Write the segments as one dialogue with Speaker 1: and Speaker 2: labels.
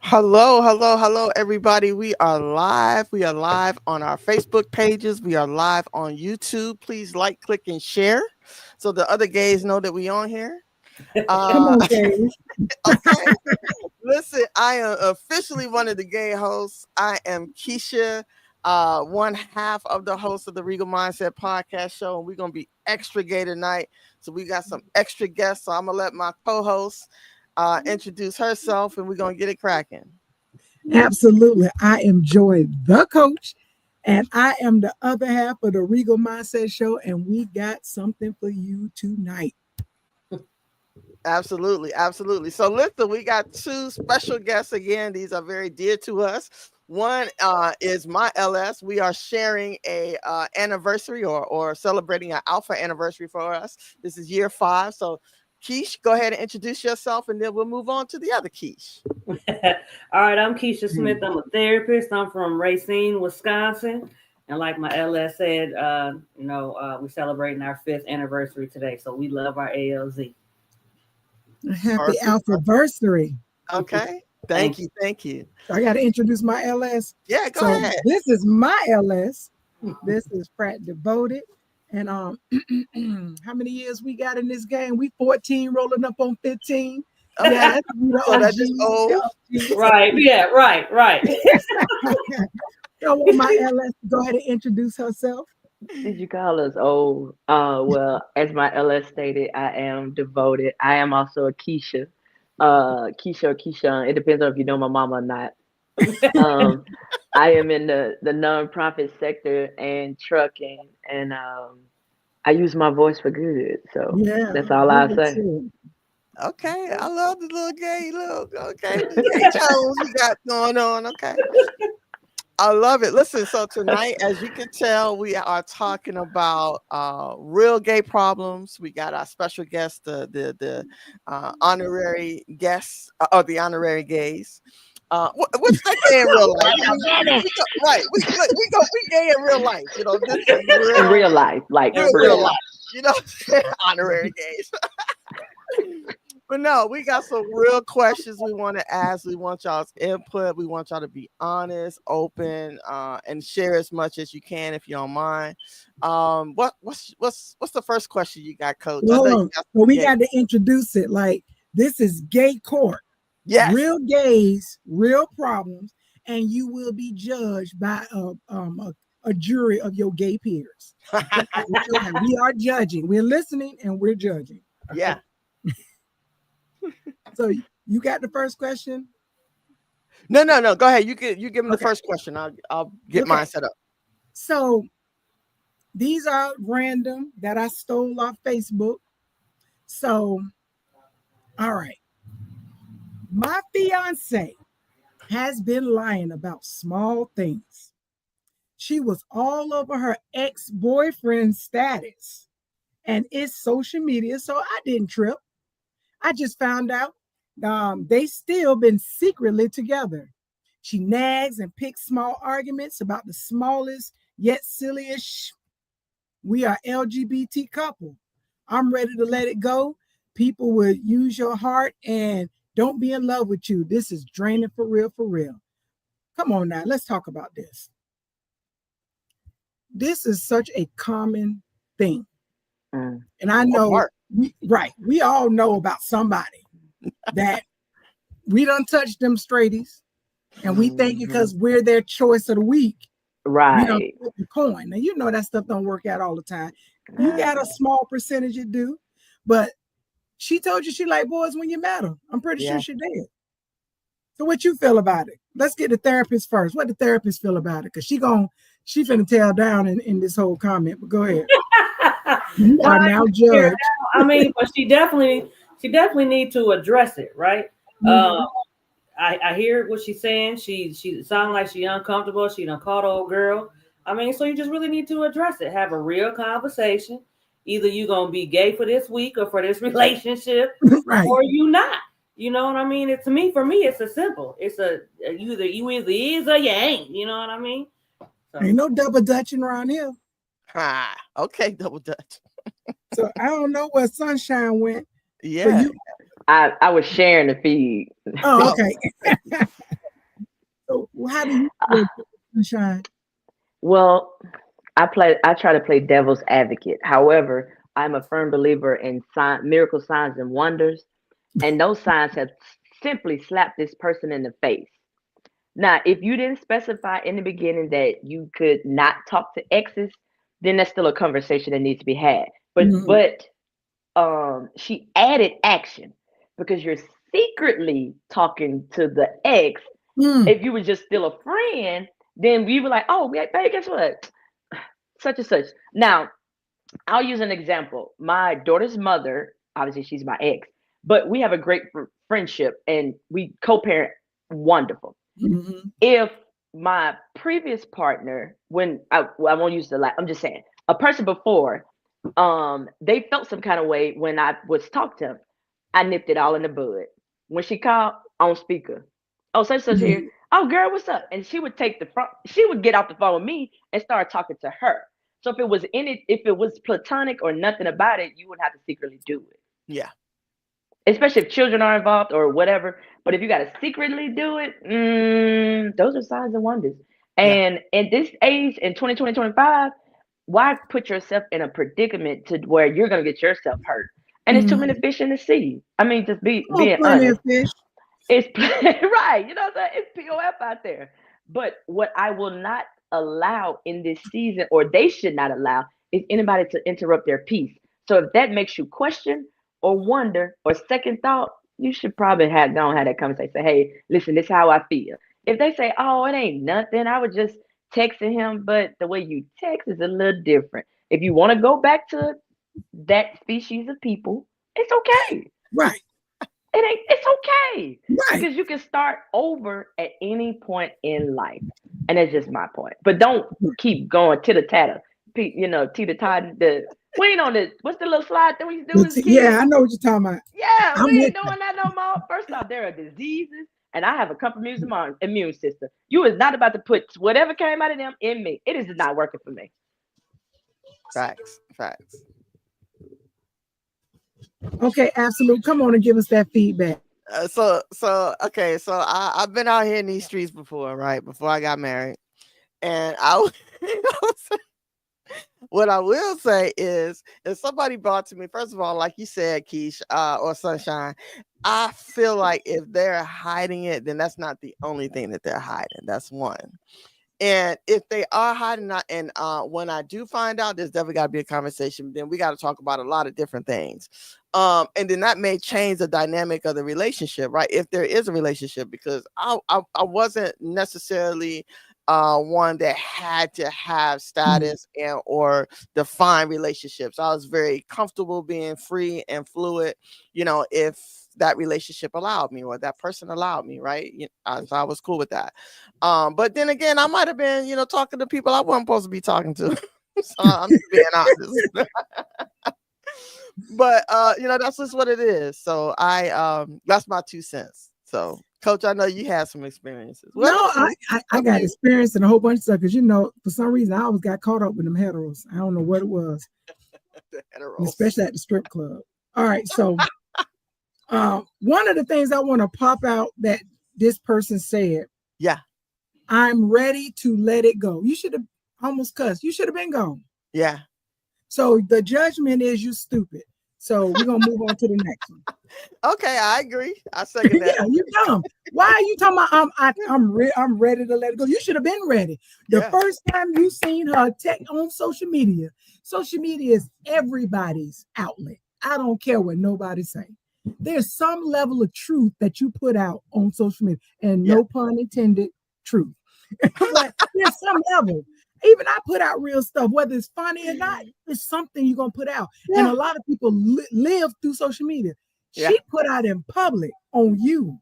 Speaker 1: Hello, hello, hello, everybody. We are live. We are live on our Facebook pages. We are live on YouTube. Please like, click, and share so the other gays know that we on here.
Speaker 2: Come
Speaker 1: Uh,
Speaker 2: on, Gary.
Speaker 1: okay. Listen, I am officially one of the gay hosts. I am Keisha, one half of the host of the Regal Mindset podcast show, and we're gonna be extra gay tonight. So we got some extra guests. So I'm gonna let my co-host introduce herself, and we're gonna get it cracking.
Speaker 2: Absolutely. I am Joy, the coach, and I am the other half of the Regal Mindset Show, and we got something for you tonight.
Speaker 1: Absolutely, absolutely. So listen, we got two special guests again. These are very dear to us. One is my LS. We are sharing a anniversary or celebrating an alpha anniversary for us. This is year 5. So Keish, go ahead and introduce yourself, and then we'll move on to the other Keish.
Speaker 3: All right, I'm Keisha Smith. I'm a therapist. I'm from Racine, Wisconsin. And like my LS said, we're celebrating our 5th anniversary today. So we love our ALZ.
Speaker 2: Happy alphaversary.
Speaker 1: Okay. Thank you. Thank you.
Speaker 2: I got to introduce my LS.
Speaker 1: Yeah, go ahead.
Speaker 2: This is my LS. This is Pratt Devoted. And how many years we got in this game? We 14 rolling up on 15.
Speaker 1: Okay.
Speaker 2: Yeah,
Speaker 1: so that's just old.
Speaker 3: Right. Yeah, right.
Speaker 2: I want my LS to go ahead and introduce herself.
Speaker 4: Did you call us old? Well, as my LS stated, I am devoted. I am also a Keisha. Keisha or Keisha. It depends on if you know my mama or not. I am in the nonprofit sector and trucking, and I use my voice for good. So
Speaker 2: yeah,
Speaker 4: that's all I say.
Speaker 1: Okay, I love the little gay look. Okay, the gay tones we got going on. Okay. I love it. Listen, so tonight, as you can tell, we are talking about real gay problems. We got our special guest, the honorary guests or the honorary gays. What's that gay in real life? We gay in real life. You know, this is
Speaker 4: In real life, like
Speaker 1: real life. You know, honorary gays. But no, we got some real questions we want to ask. We want y'all's input. We want y'all to be honest, open, and share as much as you can if you don't mind. What's the first question you got, Coach?
Speaker 2: Well, we got to introduce it. Like, this is gay court.
Speaker 1: Yes.
Speaker 2: Real gays, real problems, and you will be judged by a jury of your gay peers. We are judging. We're listening and we're judging.
Speaker 1: Yeah.
Speaker 2: So you got the first question?
Speaker 1: No. Go ahead. You give them the first question. I'll get mine set up.
Speaker 2: So these are random that I stole off Facebook. So, all right. My fiance has been lying about small things. She was all over her ex-boyfriend's status and it's social media, so I didn't trip. I just found out they still been secretly together. She nags and picks small arguments about the smallest yet silliest. We are LGBT couple. I'm ready to let it go. People will use your heart and don't be in love with you. This is draining for real, for real. Come on now, let's talk about this. This is such a common thing. And I know, we all know about somebody that we done touched them straighties and we think because we're their choice of the week,
Speaker 4: right?
Speaker 2: We don't flip the coin. Now, you know that stuff don't work out all the time. You got a small percentage you do, but she told you she like boys when you met her. I'm pretty sure she did. So what you feel about it? Let's get the therapist first. What the therapist feel about it? Because she finna tell down in this whole comment, but go ahead. You are now judged.
Speaker 3: I mean, but she definitely need to address it, right? Mm-hmm. I hear what she's saying. She sounds like she's uncomfortable. She done caught old girl. I mean, so you just really need to address it. Have a real conversation. Either you gonna be gay for this week or for this relationship, right, or you not. You know what I mean? For me, it's a simple. It's you either is or you ain't. You know what I mean?
Speaker 2: So. Ain't no double dutching around here.
Speaker 1: Okay, double dutch.
Speaker 2: So I don't know where Sunshine went.
Speaker 1: Yeah.
Speaker 4: I was sharing the feed.
Speaker 2: Oh, okay. So how do you feel, Sunshine?
Speaker 4: Well, I try to play devil's advocate. However, I'm a firm believer in miracle signs and wonders, and those signs have simply slapped this person in the face. Now, if you didn't specify in the beginning that you could not talk to exes, then that's still a conversation that needs to be had.
Speaker 2: Mhm.
Speaker 4: But she added action because you're secretly talking to the ex.
Speaker 2: Mm.
Speaker 4: If you were just still a friend, then we were like, oh, babe, guess what? Such and such. Now, I'll use an example. My daughter's mother, obviously, she's my ex, but we have a great friendship and we co-parent wonderful.
Speaker 2: Mhm.
Speaker 4: If my previous partner, I won't use the I'm just saying, a person before, they felt some kind of way when I was talking to him. I nipped it all in the bud. When she called on speaker, oh, such such here.
Speaker 2: Mhm.
Speaker 4: Oh, girl, what's up? And she would take the front. She would get off the phone with me and start talking to her. So if it was platonic or nothing about it, you would have to secretly do it.
Speaker 1: Yeah.
Speaker 4: Especially if children are involved or whatever. But if you got to secretly do it, those are signs and wonders.
Speaker 1: Yeah.
Speaker 4: And in this age, in 2025, why put yourself in a predicament to where you're going to get yourself hurt? And it's too many
Speaker 2: Mhm.
Speaker 4: fish in the sea. I mean, just
Speaker 2: Oh,
Speaker 4: being
Speaker 2: plenty of
Speaker 4: honest.
Speaker 2: fish.
Speaker 4: It's right. You know what I'm saying? It's POF out there. But what I will not allow in this season, or they should not allow, is anybody to interrupt their peace. So if that makes you question or wonder or second thought, you should probably have gone have that conversation. Say, hey, listen, this is how I feel. If they say, oh, it ain't nothing, I was just texting him, but the way you text is a little different. If you want to go back to that species of people, it's okay.
Speaker 2: Right.
Speaker 4: It's okay
Speaker 2: Right.
Speaker 4: because you can start over at any point in life. And that's just my point. But don't keep going titter tatter. Teeter totter. We ain't on the what's the little slide that we used to do as a
Speaker 2: Yeah,
Speaker 4: kid?
Speaker 2: I know what you're talking about.
Speaker 4: Yeah, we
Speaker 2: I'm with
Speaker 4: ain't doing that no more. First off, there are diseases, and I have a compromised immune system. You is not about to put whatever came out of them in me. It is not working for me.
Speaker 1: Facts. Facts.
Speaker 2: that. Okay, absolute. Come on and give us that feedback.
Speaker 1: Okay, so I've been out here in these streets before, right? Before I got married, and what I will say is, if somebody brought to me, first of all, like you said, Keish, or Sunshine, I feel like if they're hiding it, then that's not the only thing that they're hiding. That's one. And if they are hiding out, and when I do find out, there's definitely got to be a conversation. Then we got to talk about a lot of different things. And then that may change the dynamic of the relationship, right? If there is a relationship, because I wasn't necessarily one that had to have status and or define relationships. I was very comfortable being free and fluid, if that relationship allowed me or that person allowed me, right? So I was cool with that. But then again, I might have been, talking to people I wasn't supposed to be talking to. So I'm just being honest. But that's just what it is. So that's my 2 cents. So Coach, I know you had some experiences.
Speaker 2: No, I got experience in a whole bunch of stuff because for some reason I always got caught up with them heteros. I don't know what it was. Especially at the strip club. All right, so one of the things I want to pop out that this person said,
Speaker 1: yeah,
Speaker 2: I'm ready to let it go. You should have almost cussed. You should have been gone.
Speaker 1: Yeah.
Speaker 2: So the judgment is you stupid. So we're gonna move on to the next one.
Speaker 1: Okay, I agree. I second that.
Speaker 2: Yeah, you dumb. Why are you talking about I'm ready to let it go? You should have been ready. The first time you seen her on social media is everybody's outlet. I don't care what nobody say. There's some level of truth that you put out on social media, and no pun intended, truth. But there's some level. Even I put out real stuff, whether it's funny or not, it's something you're going to put out. Yeah. And a lot of people live through social media. Yeah. She put out in public on you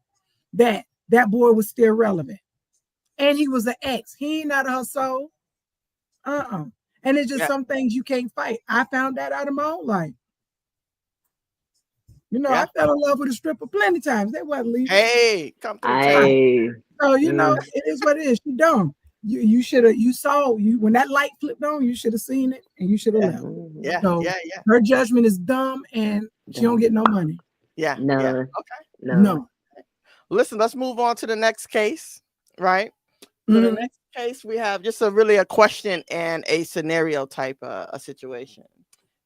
Speaker 2: that boy was still relevant. And he was an ex. He ain't out of her soul. And it's just some things you can't fight. I found that out of my own life. I fell in love with a stripper plenty times. They wasn't leaving.
Speaker 1: Hey, come through town.
Speaker 2: So, it is what it is. She dumb. You should have, when that light flipped on, you should have seen it and you should have left.
Speaker 1: Yeah.
Speaker 2: So her judgment is dumb and she don't get no money.
Speaker 1: Yeah.
Speaker 4: No.
Speaker 1: Yeah. Okay.
Speaker 2: No.
Speaker 1: Listen, let's move on to the next case, right? For the next case, we have just a question and a scenario type a situation.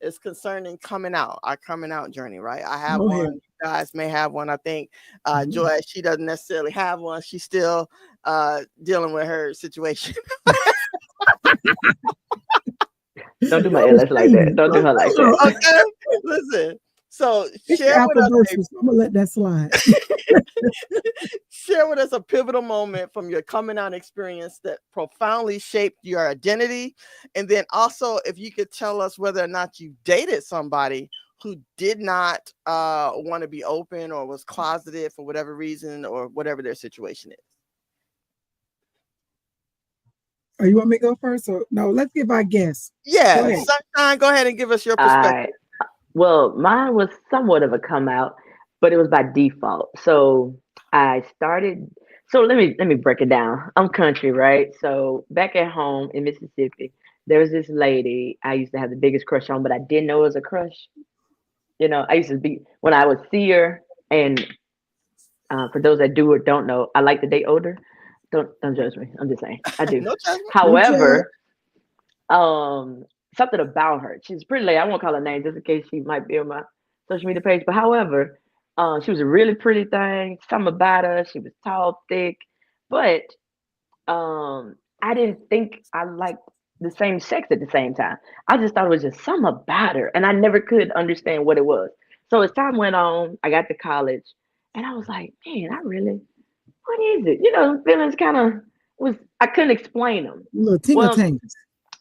Speaker 1: It's concerning coming out, our coming out journey, right? I have
Speaker 2: Go
Speaker 1: one.
Speaker 2: ahead.
Speaker 1: You guys may have one. I think Joy, she doesn't necessarily have one. She's still dealing with her situation.
Speaker 4: Don't do my LS like that. Don't do her like that.
Speaker 1: Okay, listen. So
Speaker 2: It's
Speaker 1: share with us
Speaker 2: controversial, so I'm gonna let that slide.
Speaker 1: share with us a pivotal moment from your coming out experience that profoundly shaped your identity. And then also, if you could tell us whether or not you dated somebody who did not want to be open or was closeted for whatever reason or whatever their situation is.
Speaker 2: Oh, you want me to go first? Or no, let's give our guess.
Speaker 1: Yeah, Sunshine, go ahead and give us your perspective.
Speaker 4: Well, mine was somewhat of a come out, but it was by default. So I started. So let me break it down. I'm country, right? So back at home in Mississippi, there was this lady I used to have the biggest crush on, but I didn't know it was a crush. You know, I used to be when I would see her, and for those that do or don't know, I like to date older. Don't judge me. I'm just saying I do.
Speaker 1: No judgment.
Speaker 4: However, something about her. She's pretty lady. I won't call her name just in case she might be on my social media page. But however, she was a really pretty thing. Something about her. She was tall, thick, but I didn't think I liked the same sex at the same time. I just thought it was just something about her, and I never could understand what it was. So as time went on, I got to college, and I was like, man, what is it? You know, feelings kind of was. I couldn't explain them.
Speaker 2: A little tingle
Speaker 4: Well,
Speaker 2: tangles.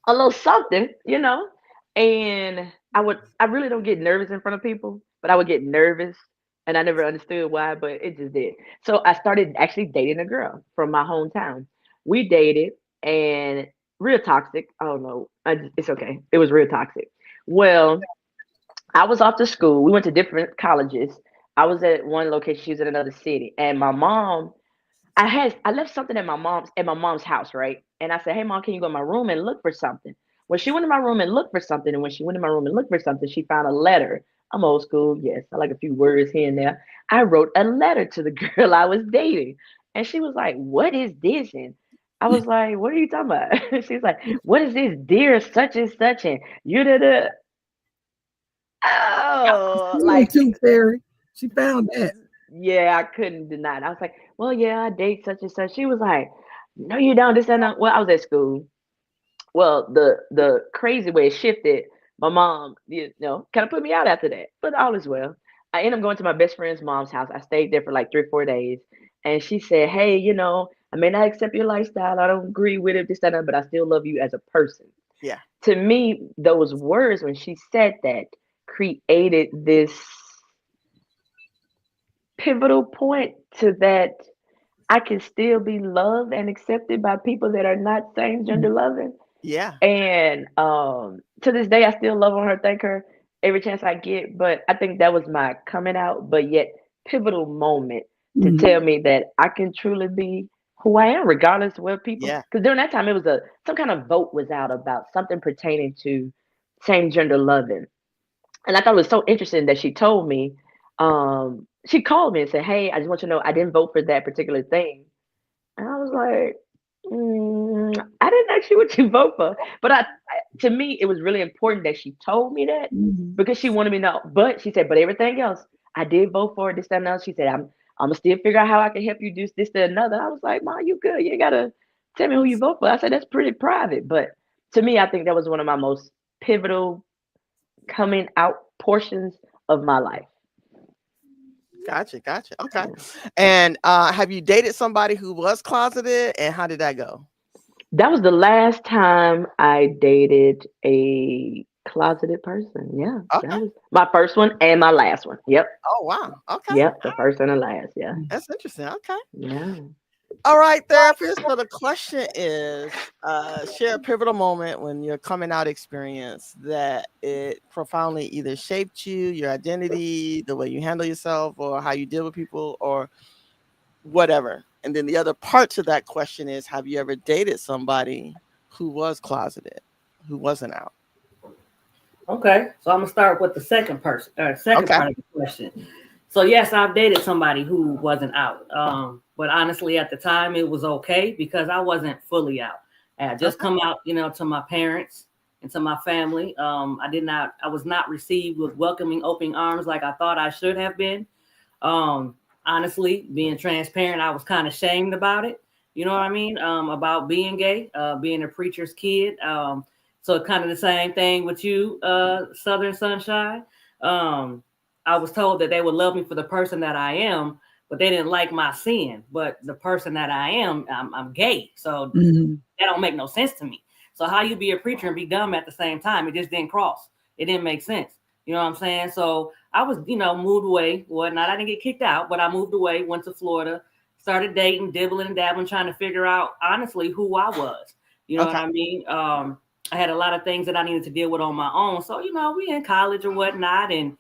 Speaker 4: a little something, you know. And I really don't get nervous in front of people, but I would get nervous and I never understood why, but it just did. So I started actually dating a girl from my hometown. We dated and real toxic. I don't know. It's okay. It was real toxic. Well, I was off to school. We went to different colleges. I was at one location, she was in another city. And my mom I left something at my mom's house, right? And I said, "Hey mom, can you go in my room and look for something?" When she went in my room and looked for something, and when she went in my room and looked for something, she found a letter. I'm old school, yes. I like a few words here and there. I wrote a letter to the girl I was dating. And she was like, "What is this?" And I was like, "What are you talking about?" She's like, "What is this, dear such and such?" And you did it. Oh, like
Speaker 2: Too, Fairy. She found that.
Speaker 4: yeah, I couldn't deny it. I was like, well, yeah, I date such and such. She was like, no, you don't. This and that. Well, I was at school. Well, the crazy way it shifted, my mom, kind of put me out after that. But all is well. I ended up going to my best friend's mom's house. I stayed there for like 3 or 4 days. And she said, hey, I may not accept your lifestyle. I don't agree with it, this, that, and that, but I still love you as a person.
Speaker 1: Yeah.
Speaker 4: To me, those words, when she said that, created this pivotal point to that I can still be loved and accepted by people that are not same gender loving.
Speaker 1: Yeah.
Speaker 4: And to this day, I still love on her, thank her every chance I get. But I think that was my coming out, but yet pivotal moment to tell me that I can truly be who I am, regardless of what people.
Speaker 1: Yeah.
Speaker 4: Because during that time, it was some kind of vote was out about something pertaining to same gender loving, and I thought it was so interesting that she told me. She called me and said, "Hey, I just want you to know I didn't vote for that particular thing." And I was like, I didn't ask you what you vote for. But to me, it was really important that she told me that because she wanted me to know. But she said, but everything else, I did vote for it, this, that, and else. She said, I'm gonna still figure out how I can help you do this, that, another. I was like, Mom, you good. You ain't gotta tell me who you vote for. I said, that's pretty private. But to me, I think that was one of my most pivotal coming out portions of my life.
Speaker 1: Gotcha. Okay. And have you dated somebody who was closeted, and how did that go?
Speaker 4: That was the last time I dated a closeted person. Yeah.
Speaker 1: Okay.
Speaker 4: That was my first one and my last one. Yep.
Speaker 1: Oh wow. Okay.
Speaker 4: Yep. The first and the last. Yeah.
Speaker 1: That's interesting. Okay.
Speaker 4: Yeah.
Speaker 1: All right, therapist. So the question is, share a pivotal moment when your coming out experience that it profoundly either shaped you, your identity, the way you handle yourself, or how you deal with people, or whatever. And then the other part to that question is, have you ever dated somebody who was closeted, who wasn't out?
Speaker 3: Okay, so I'm gonna start with the second part of the question. So yes, I've dated somebody who wasn't out. But honestly, at the time, it was okay because I wasn't fully out. I had just come out, to my parents and to my family. I was not received with welcoming open arms like I thought I should have been. Honestly, being transparent, I was kind of shamed about it. You know what I mean? About being gay, being a preacher's kid. So kind of the same thing with you, Southern Sunshine. I was told that they would love me for the person that I am, but they didn't like my sin. But the person that I am, I'm gay. So that don't make no sense to me. So how you be a preacher and be dumb at the same time? It just didn't cross. It didn't make sense. You know what I'm saying? So I was, moved away, whatnot. I didn't get kicked out, but I moved away, went to Florida, started dating, dibbling and dabbling, trying to figure out, honestly, who I was. You know what I mean? I had a lot of things that I needed to deal with on my own. So, we in college or whatnot and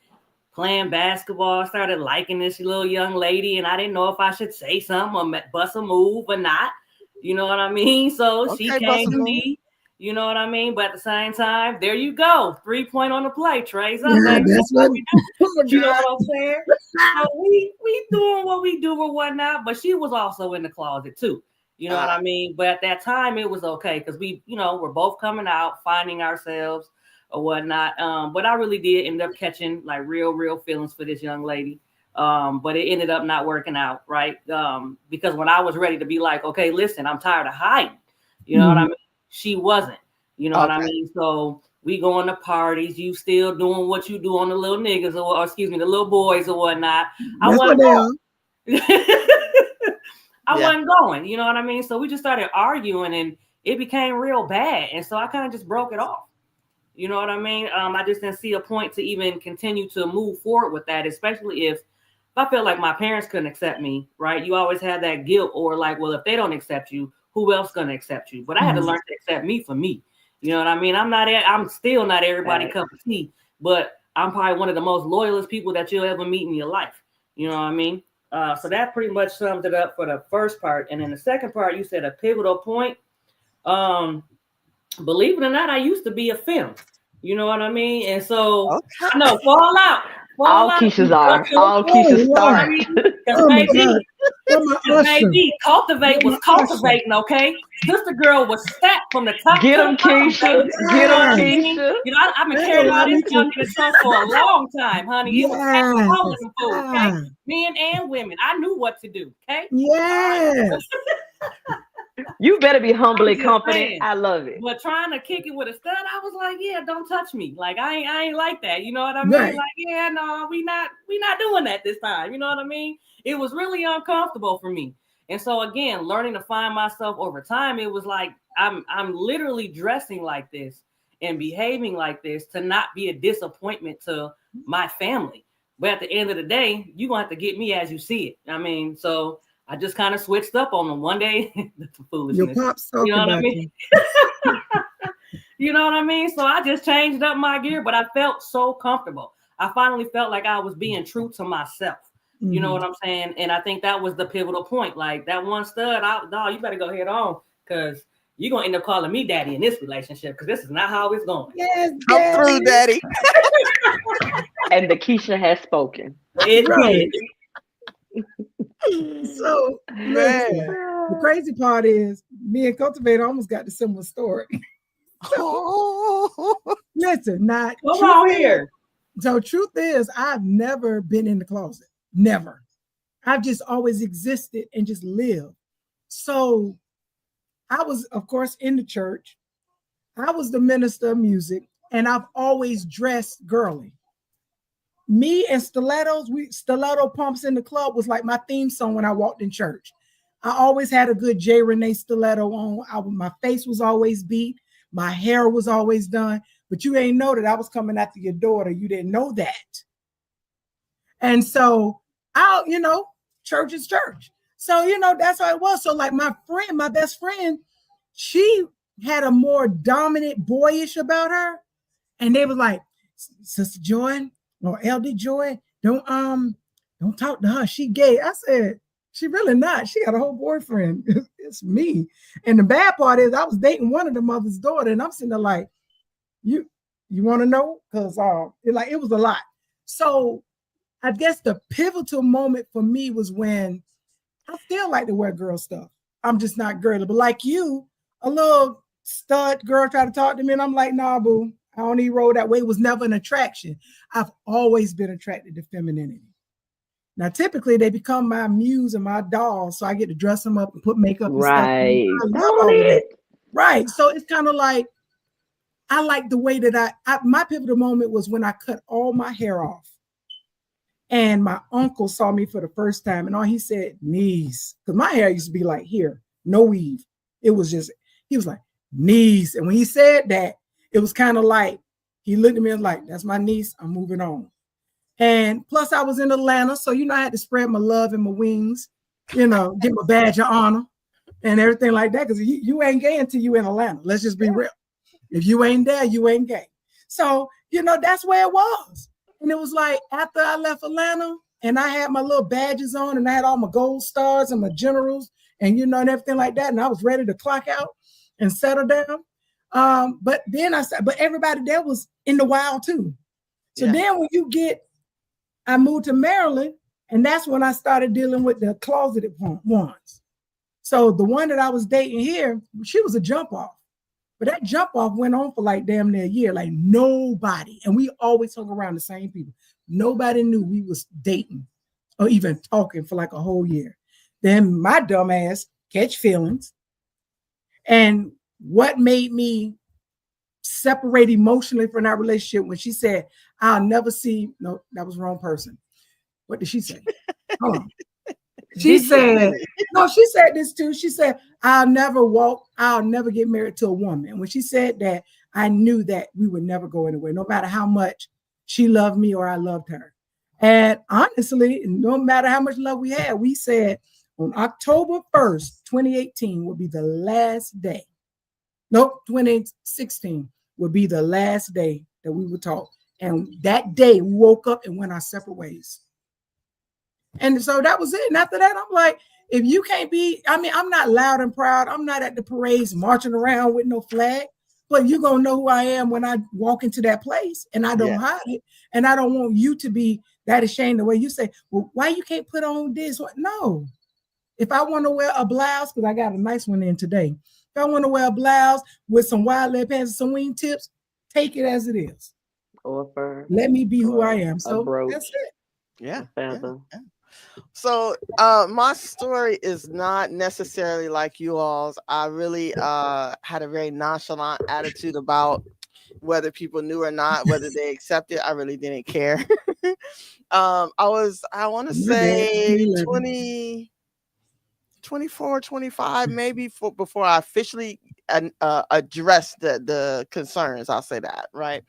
Speaker 3: playing basketball, started liking this little young lady, and I didn't know if I should say something or bust a move or not. You know what I mean? So she came to me. You know what I mean? But at the same time, there you go. 3-point on the play. Trey's up, baby.
Speaker 2: That's what we do.
Speaker 3: You know what I'm saying? So we doing what we do or whatnot, but she was also in the closet too. You know what I mean? But at that time, it was okay because we, we're both coming out, finding ourselves or whatnot. But I really did end up catching like real feelings for this young lady. But it ended up not working out, right? Because when I was ready to be like, okay, listen, I'm tired of hiding. You know what I mean? She wasn't, you know what I mean? So we going to parties, you still doing what you do on the little niggas or excuse me, the little boys or whatnot. I wasn't going. I wasn't going, you know what I mean? So we just started arguing and it became real bad. And so I kind of just broke it off. You know what I mean? I just didn't see a point to even continue to move forward with that, especially if I felt like my parents couldn't accept me, right? You always have that guilt or like, well, if they don't accept you, who else gonna accept you? But I had to learn to accept me for me. You know what I mean? I'm still not everybody cup of tea, but I'm probably one of the most loyalist people that you'll ever meet in your life. You know what I mean? So that pretty much sums it up for the first part. And then the second part, you said a pivotal point. Believe it or not, I used to be a femme. You know what I mean? And so I know fall out.
Speaker 4: All Keishas are. All Keishas start.
Speaker 3: Because baby, cultivate was cultivating, okay? Sister girl was stacked from the top.
Speaker 4: Get them, Keisha. Get them, Keisha.
Speaker 3: You know, I've been carrying all this junk in the trunk for a long time, honey. It was food, okay? Men and women. I knew what to do, okay?
Speaker 2: Yes.
Speaker 4: You better be humble and confident. I love it.
Speaker 3: But trying to kick it with a stud, I was like, yeah, don't touch me. Like I ain't like that. You know what I mean?
Speaker 2: Right.
Speaker 3: Like, yeah, no, we not doing that this time. You know what I mean? It was really uncomfortable for me. And so again, learning to find myself over time, it was like I'm literally dressing like this and behaving like this to not be a disappointment to my family. But at the end of the day, you're gonna have to get me as you see it. I mean, so I just kind of switched up on them one day. Foolishness.
Speaker 2: Your pop's talking about you.
Speaker 3: You know what I mean? So I just changed up my gear, but I felt so comfortable. I finally felt like I was being true to myself. You know what I'm saying? And I think that was the pivotal point. Like that one stud, you better go head on because you're going to end up calling me daddy in this relationship because this is not how it's going.
Speaker 2: Yes,
Speaker 1: I'm through, daddy.
Speaker 4: And the Keisha has spoken.
Speaker 3: It did.
Speaker 2: So, listen, the crazy part is me and Cultivator almost got the similar story. Listen, not
Speaker 3: come on here.
Speaker 2: So truth is, I've never been in the closet. Never. I've just always existed and just lived. So I was, of course, in the church. I was the minister of music, and I've always dressed girly. Me and stiletto pumps in the club was like my theme song when I walked in church. I always had a good J. Renee stiletto on. My face was always beat. My hair was always done. But you ain't know that I was coming after your daughter. You didn't know that. And so, church is church. So, that's how it was. So like my best friend, she had a more dominant boyish about her. And they were like, Sister Joy or LD Joy, don't talk to her. She gay. I said, she really not. She got a whole boyfriend. It's me. And the bad part is I was dating one of the mother's daughter, and I'm sitting there like, you want to know? Because it was a lot. So I guess the pivotal moment for me was when I still like to wear girl stuff. I'm just not girly. But like you, a little stud girl tried to talk to me, and I'm like, nah, boo. I don't even roll that way. It was never an attraction. I've always been attracted to femininity. Now, typically, they become my muse and my doll, so I get to dress them up and put makeup and stuff.
Speaker 4: Right.
Speaker 2: I love all of that. Right. So it's kind of like, I like the way that my pivotal moment was when I cut all my hair off. And my uncle saw me for the first time, and all he said, knees. Because my hair used to be like here, no weave. It was just, he was like, knees. And when he said that, it was kind of like, he looked at me and was like, that's my niece, I'm moving on. And plus I was in Atlanta, so I had to spread my love and my wings, get my badge of honor and everything like that, because you ain't gay until you in Atlanta. Let's just be real. If you ain't there, you ain't gay. So, that's where it was. And it was like, after I left Atlanta and I had my little badges on and I had all my gold stars and my generals and, and everything like that. And I was ready to clock out and settle down. But then but everybody there was in the wild too. So then when I moved to Maryland, and that's when I started dealing with the closeted ones. So the one that I was dating here, she was a jump off. But that jump off went on for like damn near a year, like nobody. And we always hung around the same people. Nobody knew we was dating or even talking for like a whole year. Then my dumb ass catch feelings. And what made me separate emotionally from that relationship when she said, I'll never see, no, that was the wrong person. What did she say? Hold on. She said this too. She said, I'll never get married to a woman. And when she said that, I knew that we would never go anywhere, no matter how much she loved me or I loved her. And honestly, no matter how much love we had, we said on October 1st, 2018 would be the last day. Nope, 2016 would be the last day that we would talk. And that day we woke up and went our separate ways. And so that was it. And after that, I'm like, if you can't I'm not loud and proud. I'm not at the parades marching around with no flag, but you're going to know who I am when I walk into that place, and I don't hide it. And I don't want you to be that ashamed the way you say, well, why you can't put on this? No. If I want to wear a blouse, because I got a nice one in today. If I want to wear a blouse with some wide leg pants and some wing tips, take it as it is.
Speaker 4: Or fur.
Speaker 2: Let me be who I am. So that's it.
Speaker 1: Yeah.
Speaker 4: Yeah.
Speaker 1: So my story is not necessarily like you all's. I really had a very nonchalant attitude about whether people knew or not, whether they accepted. I really didn't care. I want to say 24, 25, maybe before I officially addressed the concerns. I'll say that, right?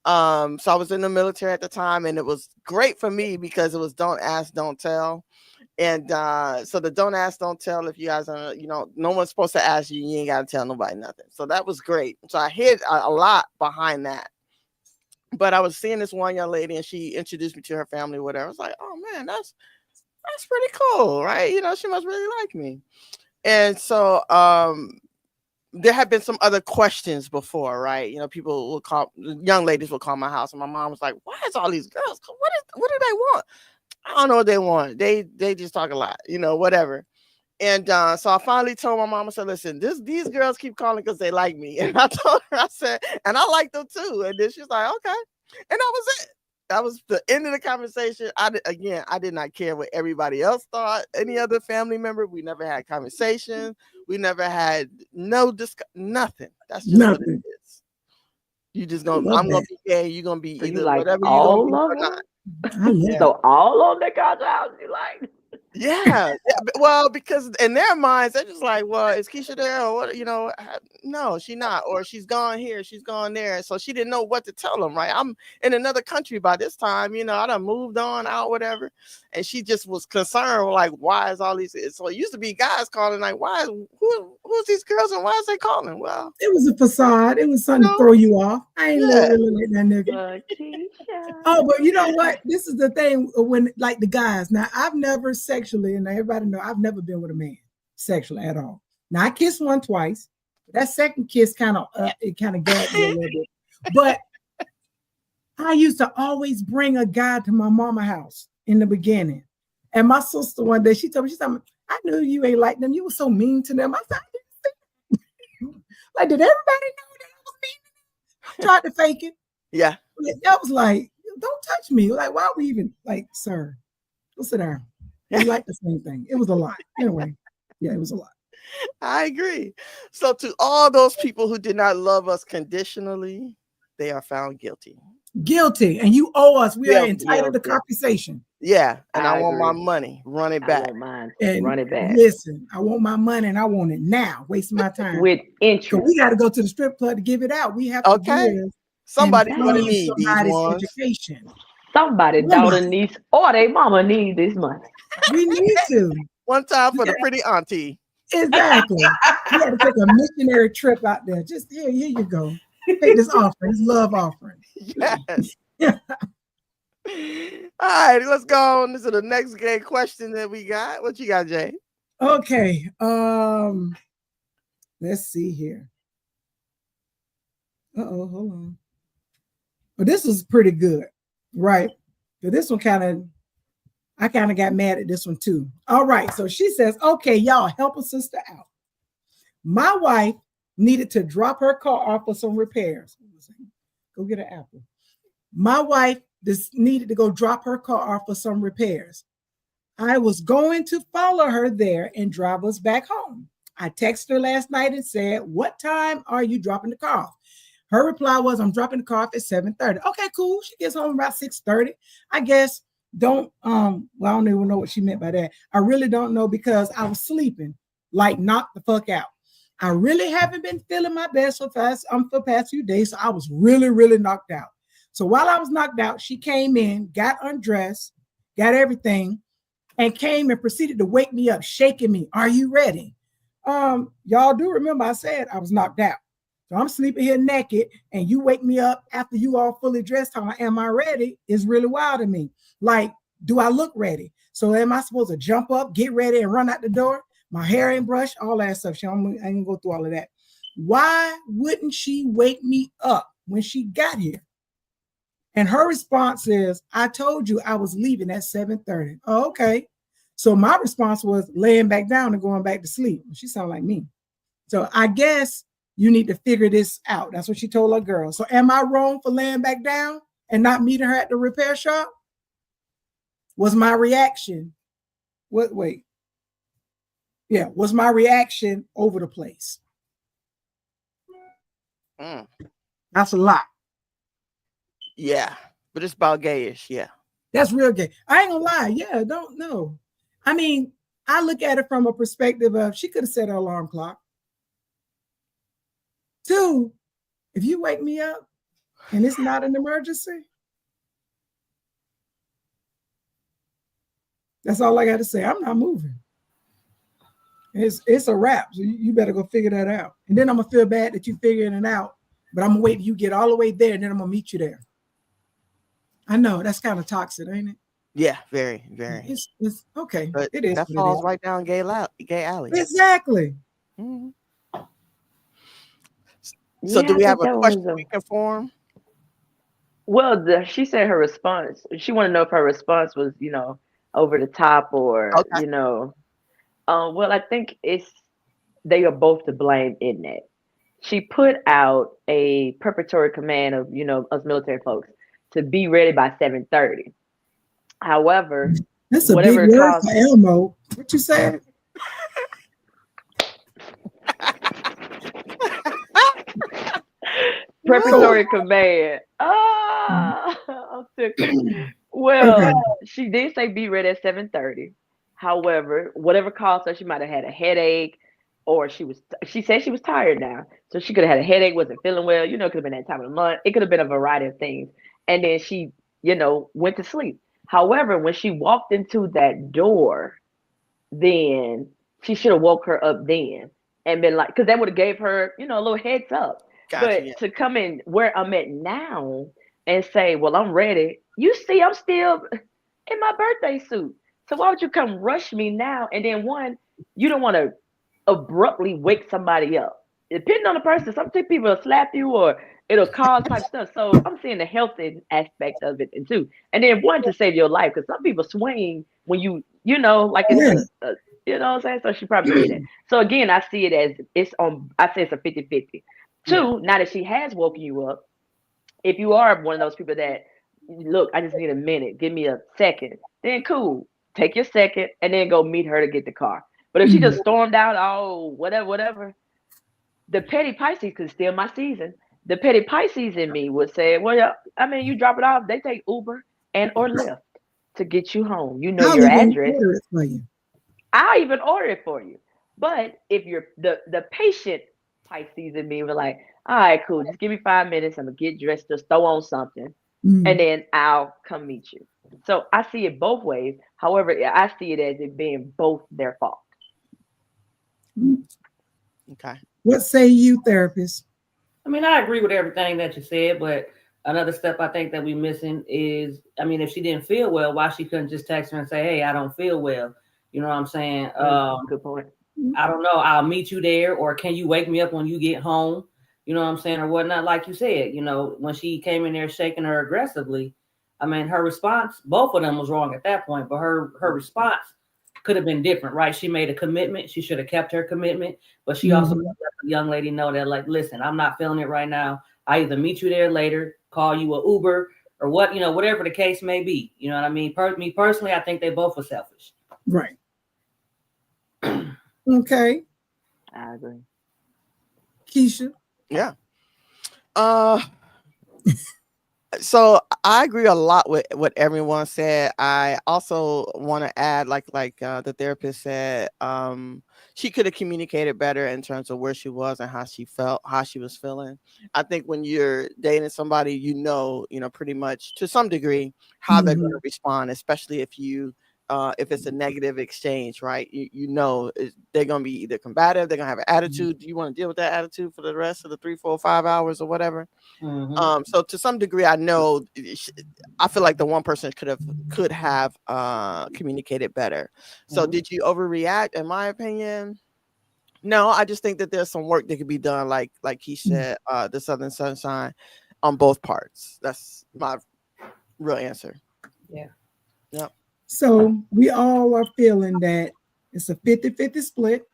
Speaker 1: So I was in the military at the time, and it was great for me because it was don't ask, don't tell. And so the don't ask, don't tell, if you guys are, no one's supposed to ask you, you ain't got to tell nobody nothing. So that was great. So I hid a lot behind that. But I was seeing this one young lady, and she introduced me to her family, whatever. I was like, oh man, that's pretty cool, right? She must really like me. And so there had been some other questions before, right? People would young ladies would call my house, and my mom was like, why is all these girls? What do they want? I don't know what they want. They just talk a lot, whatever. And so I finally told my mom, I said, listen, these girls keep calling because they like me. And I told her, I said, and I like them too. And then she's like, okay. And that was it. That was the end of the conversation. I did not care what everybody else thought. Any other family member, we never had conversations. We never had nothing. That's just what it is. You just I'm gonna be gay. You're gonna be either
Speaker 4: like
Speaker 1: whatever
Speaker 4: all
Speaker 1: you're
Speaker 4: of
Speaker 1: gonna
Speaker 4: them?
Speaker 1: be or not.
Speaker 4: So all of the guys out, you like?
Speaker 1: Yeah. Well, because in their minds, they're just like, well, is Keisha there or what? No, she's not, or she's gone here, she's gone there. So she didn't know what to tell them, right? I'm in another country by this time, I done moved on out, whatever. And she just was concerned, like, why is all these? So it used to be guys calling, like, who's these girls and why is they calling? Well,
Speaker 2: it was a facade. It was something to throw you off. I ain't really like that nigga. Oh, but you know what? This is the thing when, like, the guys. Now, I've never sexually, and everybody know, I've never been with a man sexually at all. Now, I kissed one twice. That second kiss kind of gagged me a little bit. But I used to always bring a guy to my mama's house. in the beginning. And my sister one day, she told me, I knew you ain't like them. You were so mean to them. I said, like, did everybody know that I was mean to them? I tried to fake it.
Speaker 1: Yeah.
Speaker 2: I was like, don't touch me. Like, why are we even like, sir, go sit down. We like the same thing. It was a lot. Anyway, yeah, it was a lot.
Speaker 1: I agree. So to all those people who did not love us conditionally, they are found guilty.
Speaker 2: Guilty. And you owe us. We are entitled to compensation.
Speaker 1: Yeah. And I want my money. Run it back.
Speaker 4: I want mine.
Speaker 2: And
Speaker 4: run it back.
Speaker 2: Listen, I want my money and I want it now. Waste my time.
Speaker 4: With interest.
Speaker 2: We got to go to the strip club to give it out. We have to give.
Speaker 1: Somebody's going to need these ones.
Speaker 2: Education.
Speaker 4: Somebody, daughter, niece, or they mama need this money.
Speaker 2: We need to.
Speaker 1: One time for the pretty auntie.
Speaker 2: Exactly. We got to take a missionary trip out there. Just here you go. Take this offering, this love offering.
Speaker 1: Yes. All right, let's go on to the next gay question that we got. What you got, Jay?
Speaker 2: Okay. Let's see here. Hold on. Well, this was pretty good, right? But this one I kind of got mad at this one too. All right, so she says, okay, y'all, help a sister out. My wife needed to drop her car off for some repairs. Go get an apple. My wife needed to go drop her car off for some repairs. I was going to follow her there and drive us back home. I texted her last night and said, what time are you dropping the car off? Her reply was, I'm dropping the car off at 7:30. Okay, cool. She gets home about 6:30. I guess I don't even know what she meant by that. I really don't know because I was sleeping, like knocked the fuck out. I really haven't been feeling my best for the past few days, so I was really, really knocked out. So while I was knocked out, she came in, got undressed, got everything, and came and proceeded to wake me up, shaking me. Are you ready? Y'all do remember I said I was knocked out. So I'm sleeping here naked, and you wake me up after you all fully dressed. Am I ready? Is really wild to me. Like, do I look ready? So am I supposed to jump up, get ready, and run out the door? My hair ain't brushed, all that stuff. I ain't gonna go through all of that. Why wouldn't she wake me up when she got here? And her response is, I told you I was leaving at 7:30. Oh, okay. So my response was laying back down and going back to sleep. She sounded like me. So I guess you need to figure this out. That's what she told her girl. So am I wrong for laying back down and not meeting her at the repair shop? Was my reaction, was my reaction over the place? That's a lot.
Speaker 1: Yeah, but it's about gayish. Yeah,
Speaker 2: that's real gay. I ain't gonna lie. Yeah, don't know. I mean, I look at it from a perspective of she could have set her alarm clock. 2, if you wake me up and it's not an emergency, that's all I got to say. I'm not moving. It's a wrap. So you better go figure that out. And then I'm gonna feel bad that you figuring it out. But I'm gonna wait till you get all the way there, and then I'm gonna meet you there. I know that's kind of toxic, ain't it?
Speaker 1: Yeah, very, very.
Speaker 2: It's okay.
Speaker 1: But
Speaker 2: it is.
Speaker 1: That falls right down gay alley.
Speaker 2: Exactly.
Speaker 1: Mm-hmm. So do we have a question we can form?
Speaker 4: Well, she said her response. She wanted to know if her response was, over the top or, well, I think they are both to blame in that. She put out a preparatory command of, us military folks to be ready by 7:30. However,
Speaker 2: that's a big word for Elmo. What you said?
Speaker 4: Preparatory command. I'm sick. Well, she did say be ready at 7:30. However, whatever caused her, she might have had a headache, or she said she was tired now. So she could have had a headache, wasn't feeling well, it could have been that time of the month. It could have been a variety of things. And then she, went to sleep. However, when she walked into that door, then she should have woke her up then and been like, because that would have gave her, a little heads up. Gotcha, but to come in where I'm at now and say, well, I'm ready. You see, I'm still in my birthday suit. So why would you come rush me now? And then you don't want to abruptly wake somebody up. Depending on the person, some people will slap you or it'll cause type stuff. So I'm seeing the health aspect of it and too. And then one to save your life, because some people swing when like it's
Speaker 2: Yeah.
Speaker 4: you know what I'm saying? So she probably did it. So again, I see it as I say it's a 50-50.
Speaker 3: Yeah.
Speaker 4: Two, now that she has woken you up, if you are one of those people that, look, I just need a minute, give me a second, then cool. Take your second and then go meet her to get the car. But if she just stormed out, oh, whatever, the petty Pisces, because still my season, the petty Pisces in me would say, well, yeah, I mean, you drop it off, they take Uber and or Lyft to get you home. You know
Speaker 2: I'll
Speaker 4: your
Speaker 2: even
Speaker 4: address.
Speaker 2: order it for you.
Speaker 4: I'll even order it for you. But if you're the patient Pisces in me, we're like, all right, cool, just give me 5 minutes. I'm gonna get dressed, just throw on something, and then I'll come meet you. So I see it both ways. However, I see it as it being both their fault.
Speaker 1: Okay.
Speaker 2: What say you, therapist?
Speaker 3: I mean, I agree with everything that you said, but another step I think that we're missing is, I mean, if she didn't feel well, why she couldn't just text her and say, hey, I don't feel well. You know what I'm saying?
Speaker 4: Good point.
Speaker 3: I don't know. I'll meet you there, or can you wake me up when you get home? You know what I'm saying, or whatnot. Like you said, when she came in there shaking her aggressively, I mean, her response, both of them was wrong at that point, but her response could have been different, right? She made a commitment. She should have kept her commitment, but she also let the young lady know that, like, listen, I'm not feeling it right now. I either meet you there later, call you a Uber, or whatever the case may be. You know what I mean? Me personally, I think they both were selfish.
Speaker 2: Right. Okay.
Speaker 4: I agree.
Speaker 2: Keisha.
Speaker 1: Yeah. So I agree a lot with what everyone said. I also want to add, like the therapist said, she could have communicated better in terms of where she was and how she felt, how she was feeling. I think when you're dating somebody, pretty much to some degree how they're going to respond, especially if it's a negative exchange, right? They're going to be either combative, they're going to have an attitude. Do you want to deal with that attitude for the rest of the 3, 4, 5 hours or whatever? So to some degree, I feel like the one person could have communicated better. So did you overreact? In my opinion, no. I just think that there's some work that could be done, like he said, the Southern Sunshine, on both parts. That's my real answer.
Speaker 3: Yeah.
Speaker 1: Yep.
Speaker 2: So we all are feeling that it's a 50-50 split.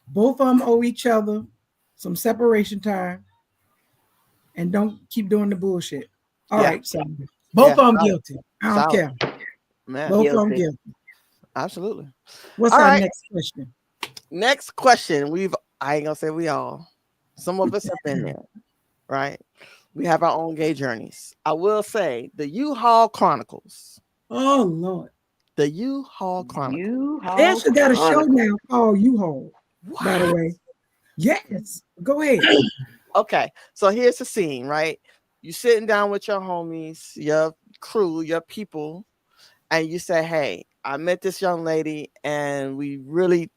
Speaker 2: Both of them owe each other some separation time. And don't keep doing the bullshit. All right, so both of them guilty. I don't care.
Speaker 1: Man.
Speaker 2: Both of them guilty.
Speaker 1: Absolutely.
Speaker 2: What's our next question?
Speaker 1: Next question. I ain't gonna say we all. Some of us have been there, right? We have our own gay journeys. I will say the U-Haul Chronicles.
Speaker 2: Oh Lord.
Speaker 1: The U-Haul Chronicles.
Speaker 2: They actually got a show now called U-Haul. By the way. Yes. Go ahead.
Speaker 1: Okay, so here's the scene, right? You sitting down with your homies, your crew, your people, and you say, hey, I met this young lady and we really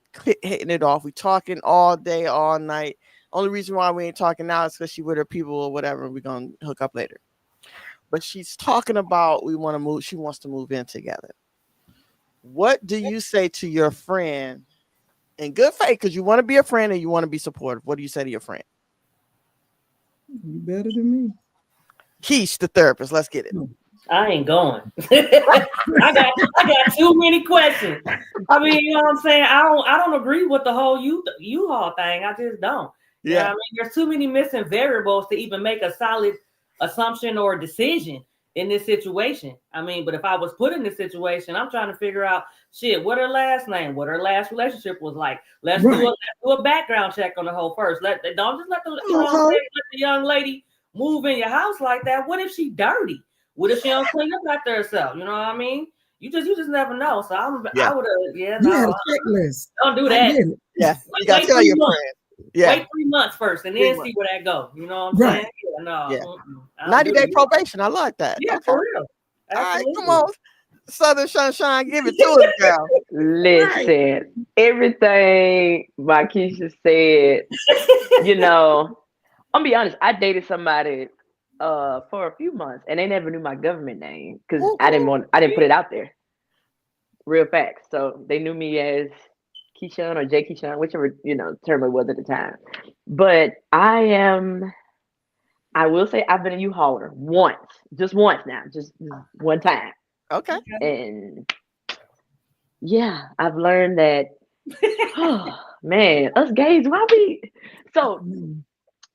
Speaker 1: hitting it off. We talking all day, all night. Only reason why we ain't talking now is because she with her people or whatever. We're gonna hook up later. But she's talking about she wants to move in together. What do you say to your friend in good faith? Because you want to be a friend and you want to be supportive. What do you say to your friend?
Speaker 2: You better than me.
Speaker 1: Keish, the therapist. Let's get it.
Speaker 3: I ain't going. I got too many questions. I mean, you know what I'm saying? I don't agree with the whole U-Haul thing. I just don't.
Speaker 1: Yeah.
Speaker 3: You know what I mean, there's too many missing variables to even make a solid assumption or decision in this situation. I mean, but if I was put in this situation, I'm trying to figure out what her last name, what her last relationship was like. Let's do a background check on the whole first. Don't just let the young lady move in your house like that. What if she dirty? What if she don't clean up after herself? You know what I mean? You just never know. So I would have
Speaker 2: You had a checklist.
Speaker 3: Don't do that.
Speaker 1: Yeah, you gotta tell your friend. Yeah.
Speaker 3: Wait 3 months first and then see where that goes. You know what I'm saying? Yeah, no.
Speaker 1: 90-day probation. I like that.
Speaker 3: Yeah, for real.
Speaker 1: Absolutely. All right, come on. Southern Sunshine, give it to us, girl.
Speaker 4: Listen, everything Keisha said, I'm gonna be honest, I dated somebody for a few months and they never knew my government name because I didn't put it out there. Real facts. So they knew me as Keyshawn or J. Keyshawn, whichever term it was at the time. But I am I will say I've been a U-Hauler once, just once now, just one time.
Speaker 1: Okay.
Speaker 4: And yeah, I've learned that, oh man, us gays, why we so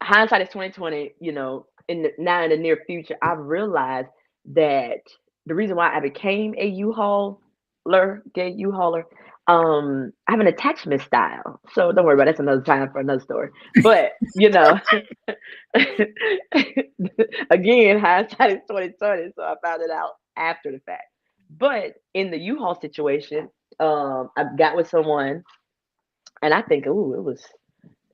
Speaker 4: hindsight is 2020, now in the near future, I've realized that the reason why I became a gay U-Hauler, I have an attachment style. So don't worry about it, that's another time for another story. But again, hindsight is 2020, so I found it out after the fact. But in the U-Haul situation, I got with someone, and I think, ooh, it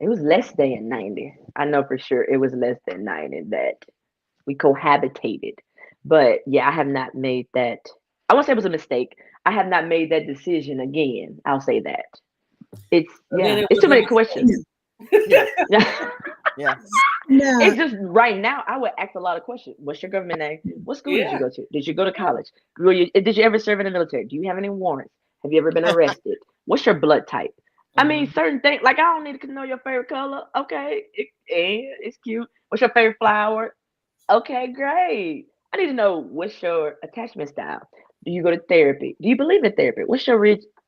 Speaker 4: was less than 90. I know for sure it was less than 90 that we cohabitated. But yeah, I have not made that. I won't say it was a mistake. I have not made that decision again. I'll say that. It's it's too many questions.
Speaker 1: Yeah.
Speaker 4: Yeah.
Speaker 1: Yeah.
Speaker 2: Now,
Speaker 4: It's just right now I would ask a lot of questions. What's your government name? What school did you go to? Did you go to college? Did you ever serve in the military? Do you have any warrants? Have you ever been arrested? What's your blood type? I mean, certain things like I don't need to know your favorite color. Okay, it's cute. What's your favorite flower? Okay, great. I need to know what's your attachment style. Do you go to therapy? Do you believe in therapy?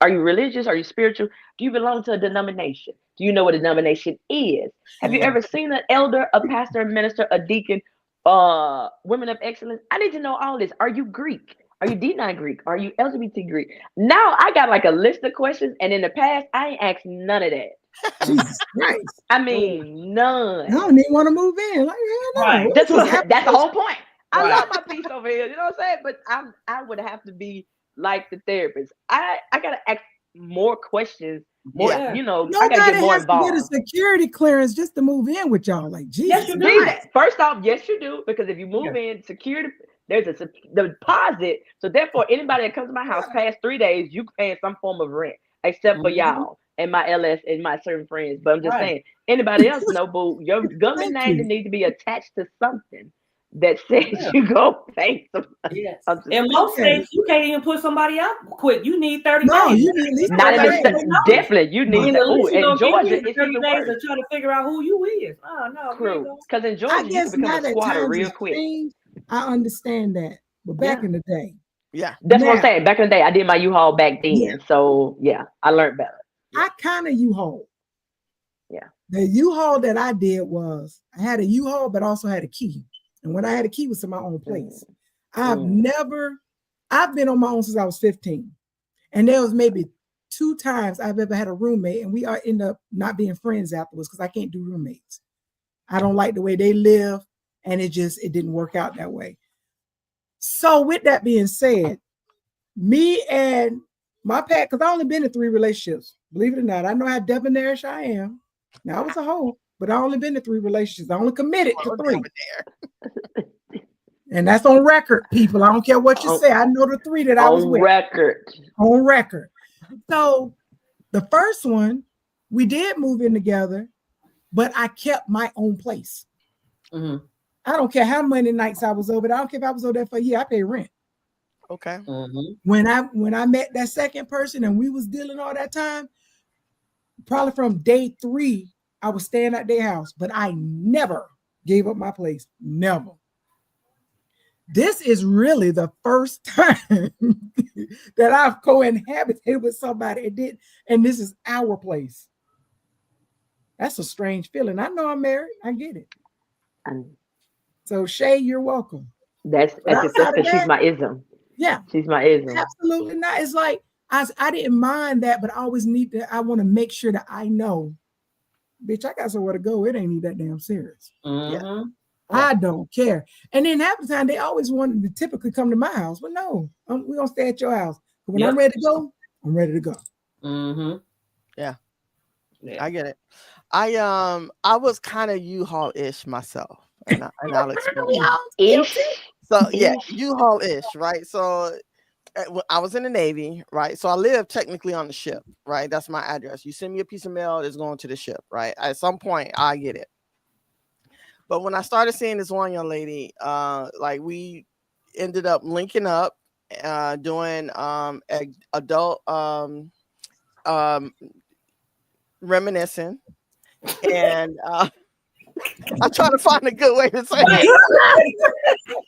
Speaker 4: Are you religious? Are you spiritual? Do you belong to a denomination? Do you know what a denomination is? Have you ever seen an elder, a pastor, a minister, a deacon, women of excellence? I need to know all this. Are you Greek? Are you D9 Greek? Are you LGBT Greek? Now I got like a list of questions, and in the past I ain't asked none of that.
Speaker 2: Jesus Christ.
Speaker 4: I mean, none.
Speaker 2: I don't even want to move in. Like, hell no.
Speaker 3: Right.
Speaker 4: That's the whole point. I
Speaker 3: Right.
Speaker 4: love my peace over here. You know what I'm saying? But I would have to be like the therapist. I gotta ask more questions. More,
Speaker 3: Yeah.
Speaker 4: I gotta
Speaker 2: Nobody
Speaker 4: get more
Speaker 2: has to get a
Speaker 4: involved.
Speaker 2: security clearance just to move in with y'all. Like, Jesus.
Speaker 3: Yes, you do.
Speaker 2: Christ.
Speaker 4: First off, yes, you do, because if you move in, security, there's a deposit. So therefore, anybody that comes to my house past 3 days, you paying some form of rent, except for y'all and my LS and my certain friends. But I'm just saying, anybody else, no, boo. Your government
Speaker 2: Thank
Speaker 4: name
Speaker 2: you.
Speaker 4: needs to be attached to something that says you go pay some.
Speaker 3: Yes.
Speaker 4: I'm just
Speaker 3: In most states, you can't even put somebody out quick. You need 30
Speaker 2: No,
Speaker 3: days.
Speaker 2: you need at least
Speaker 4: not in
Speaker 2: 30
Speaker 4: the
Speaker 2: days.
Speaker 4: definitely you need
Speaker 3: And
Speaker 4: to.
Speaker 3: at
Speaker 4: Oh,
Speaker 3: least you
Speaker 4: in
Speaker 3: don't
Speaker 4: Georgia,
Speaker 3: give
Speaker 4: it's
Speaker 3: 30
Speaker 4: even
Speaker 3: days
Speaker 4: worse.
Speaker 3: to try to figure out who you is. Oh no,
Speaker 4: Crew, because in
Speaker 2: I
Speaker 4: Georgia you
Speaker 2: guess
Speaker 4: can become
Speaker 2: now
Speaker 4: a
Speaker 2: that
Speaker 4: squatter
Speaker 2: times
Speaker 4: real
Speaker 2: have
Speaker 4: quick.
Speaker 2: changed, I understand that. But back in the day,
Speaker 1: Yeah.
Speaker 4: That's what I'm
Speaker 2: now,
Speaker 4: saying. Back in the day, I did my U-Haul back then,
Speaker 2: Yeah.
Speaker 4: so yeah, I learned better.
Speaker 2: I kind of U-Haul.
Speaker 4: Yeah.
Speaker 2: The U-Haul that I did was I had a U-Haul, but also had a key. And when I had a key, it was to my own place. I've been on my own since I was 15. And there was maybe 2 times I've ever had a roommate, and we end up not being friends afterwards because I can't do roommates. I don't like the way they live, and it didn't work out that way. So with that being said, me and my pet, because I only been in 3 relationships. Believe it or not, I know how debonairish I am. Now I was a hoe, but I only been in 3 relationships. I only committed to 3. And that's on record, people. I don't care what you say. I know the 3 that I was with. On record. So the first one, we did move in together, but I kept my own place. I don't care how many nights I was over there. I don't care if I was over there for a year. I pay rent.
Speaker 1: Okay.
Speaker 2: When I met that second person and we was dealing all that time, probably from day 3, I was staying at their house, but I never gave up my place. Never. This is really the first time that I've co-inhabited with somebody. And this is our place. That's a strange feeling. I know I'm married. I get it. So Shay, you're welcome.
Speaker 4: That's because she's my ism.
Speaker 2: Yeah.
Speaker 4: She's my ism.
Speaker 2: Absolutely not. It's like I didn't mind that, but I always I want to make sure that I know, bitch, I got somewhere to go. It ain't even that damn serious.
Speaker 1: Yeah.
Speaker 2: I don't care. And then half the time they always wanted to typically come to my house. But no, we're gonna stay at your house. But when I'm ready to go, I'm ready to go.
Speaker 1: Yeah. I get it. I was kind of U-Haul-ish myself. And I'll explain. So yeah, U-Haul-ish, right? So I was in the Navy, right? So I live technically on the ship, right? That's my address. You send me a piece of mail, it's going to the ship, right? At some point, I get it. But when I started seeing this one young lady, like we ended up linking up, doing adult reminiscing, and I'm trying to find a good way to say
Speaker 3: Right.
Speaker 1: it.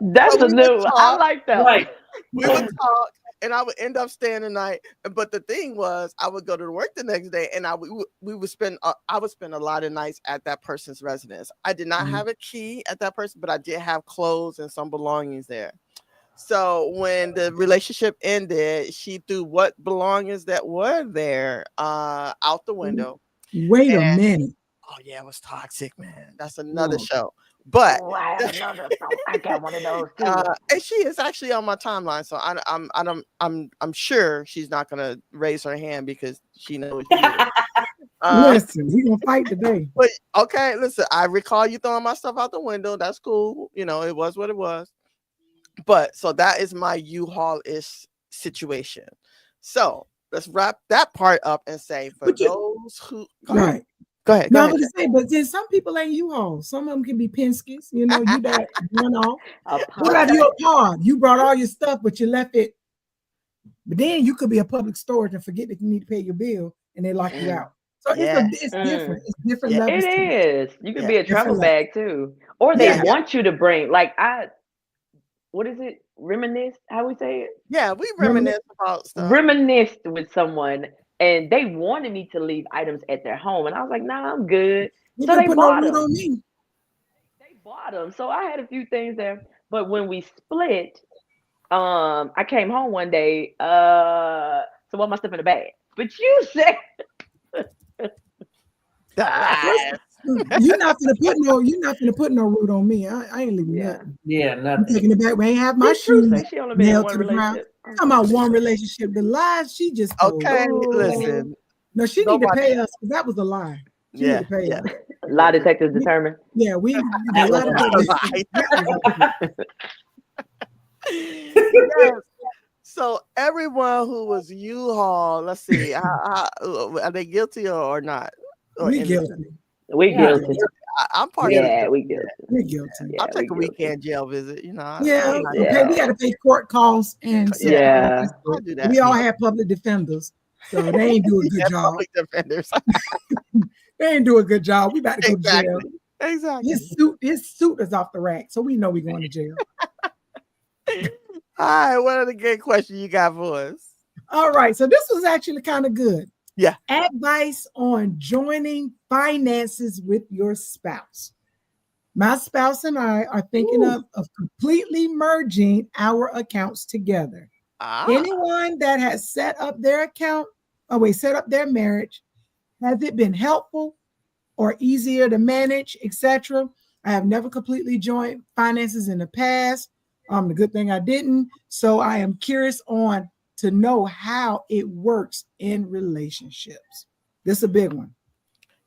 Speaker 4: That's
Speaker 1: So
Speaker 4: a
Speaker 1: we
Speaker 4: new
Speaker 1: would
Speaker 4: one. I
Speaker 1: talk.
Speaker 4: like that.
Speaker 3: Right.
Speaker 1: We would talk, and I would end up staying the night. But the thing was, I would go to work the next day, and we would spend. I would spend a lot of nights at that person's residence. I did not have a key at that person, but I did have clothes and some belongings there. So when the relationship ended, she threw what belongings that were there out the window.
Speaker 2: Wait a minute.
Speaker 1: Oh yeah, it was toxic, man. That's another show. But
Speaker 4: Oh, I have another song. I got one of those too.
Speaker 1: and she is actually on my timeline, so I'm sure she's not gonna raise her hand because she knows she is.
Speaker 2: Listen, we gonna fight today.
Speaker 1: But okay, listen, I recall you throwing my stuff out the window. That's cool. You know, it was what it was. But so that is my U-Haul-ish situation. So let's wrap that part up and say for those who
Speaker 2: Right.
Speaker 1: Go ahead.
Speaker 2: No, I was gonna say, but then some people ain't U-Haul. Some of them can be Penske's. You know, you that one off. What have you a pod? You brought all your stuff, but you left it. But then you could be a public storage and forget that you need to pay your bill, and they lock you out. So it's different. It's different levels.
Speaker 4: It is. You could be a travel
Speaker 2: Different
Speaker 4: bag too, or they want you to bring. Like what is it? Reminisce? How we say it?
Speaker 1: Yeah, we reminisce about stuff.
Speaker 4: Reminisced with someone, and they wanted me to leave items at their home, and I was like, "Nah, I'm good."
Speaker 2: You
Speaker 4: so they
Speaker 2: put
Speaker 4: bought
Speaker 2: no
Speaker 4: them.
Speaker 2: on me.
Speaker 4: They bought them. So I had a few things there, but when we split, I came home one day. So what my stuff in the bag? But you said.
Speaker 2: You're not gonna put no root on me. I ain't leaving nothing.
Speaker 3: Yeah, nothing.
Speaker 2: I'm taking it back. We ain't have my shoes
Speaker 4: She only been in
Speaker 2: nailed
Speaker 4: one
Speaker 2: to the ground.
Speaker 4: relationship.
Speaker 2: Talking about one relationship. The lies she just told.
Speaker 1: Okay, listen.
Speaker 2: No, she need to pay us because that was a lie. She need to pay us.
Speaker 4: Lie detectors determined.
Speaker 2: Yeah, we
Speaker 3: That was
Speaker 1: yes. So everyone who was U-Haul, let's see, are they guilty or not? Or
Speaker 2: we
Speaker 1: innocent?
Speaker 2: guilty.
Speaker 4: We guilty.
Speaker 1: I'm part of it.
Speaker 4: We guilty.
Speaker 2: We're guilty.
Speaker 1: I'll take a weekend jail visit. You know.
Speaker 2: Okay. We got to pay court costs and
Speaker 1: I'll do that.
Speaker 2: We all have public defenders, so they ain't do a good job.
Speaker 1: Public defenders.
Speaker 2: They ain't do a good job. We about to go to jail.
Speaker 1: Exactly.
Speaker 2: His suit is off the rack, so we know we're going to jail.
Speaker 1: All right, what other good question you got for us?
Speaker 2: All right, so this was actually kind of good.
Speaker 1: Yeah.
Speaker 2: Advice on joining finances with your spouse. My spouse and I are thinking of completely merging our accounts together. Anyone that has set up their marriage, has it been helpful or easier to manage, etc.? I have never completely joined finances in the past. The good thing I didn't. So I am curious to know how it works in relationships. This is a big one.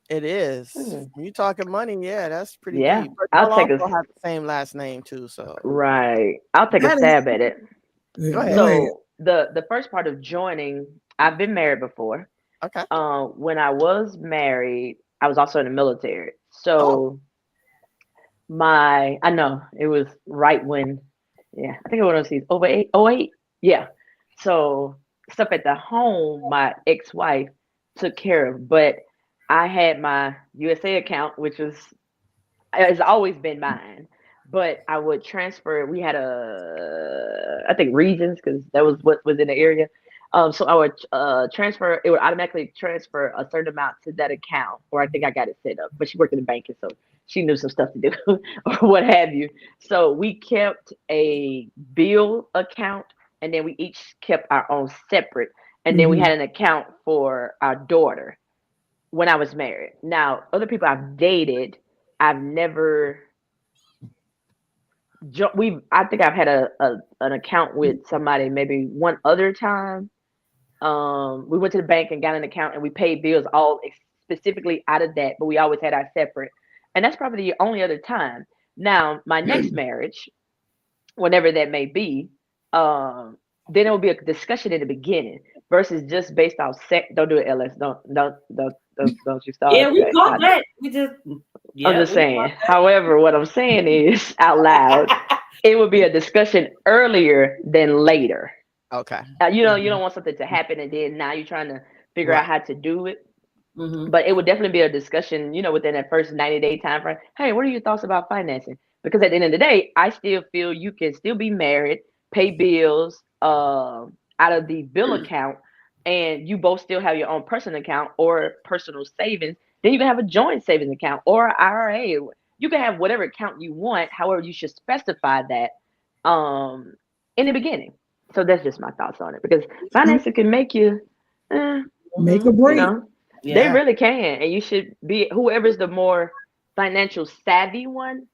Speaker 1: It is. You talking money? Yeah, that's pretty deep.
Speaker 4: I'll take
Speaker 1: have the same last name too. So
Speaker 4: I'll take a stab at it.
Speaker 2: Go ahead.
Speaker 4: So the first part of joining, I've been married before.
Speaker 1: Okay.
Speaker 4: When I was married, I was also in the military. So I know it was right when, I think it was 08. Yeah. So stuff at the home, my ex-wife took care of, but I had my USA account, which has always been mine, but I would transfer. We had I think regions, because that was what was in the area. So I would transfer. It would automatically transfer a certain amount to that account, or I think I got it set up. But she worked in the banking, so she knew some stuff to do, or what have you. So we kept a bill account, and then we each kept our own separate, and then we had an account for our daughter when I was married. Now, other people I've dated, I've never. I think I've had an account with somebody maybe one other time. We went to the bank and got an account, and we paid bills all specifically out of that, but we always had our separate. And that's probably the only other time. Now, my next marriage, whenever that may be, then it will be a discussion in the beginning versus just based off sex. Don't do it, LS. Don't you start.
Speaker 3: Yeah, we caught that. We just.
Speaker 4: I'm just saying. However, what I'm saying is out loud, it would be a discussion earlier than later.
Speaker 1: Okay.
Speaker 4: You don't want something to happen and then now you're trying to figure out how to do it. But it would definitely be a discussion, within that first 90-day time frame. Hey, what are your thoughts about financing? Because at the end of the day, I still feel you can still be married, pay bills out of the bill account, and you both still have your own personal account or personal savings. Then you can have a joint savings account or IRA. You can have whatever account you want. However, you should specify that in the beginning. So that's just my thoughts on it, because financing can make you
Speaker 2: make a break.
Speaker 4: They really can. And you should be, whoever's the more financial savvy one,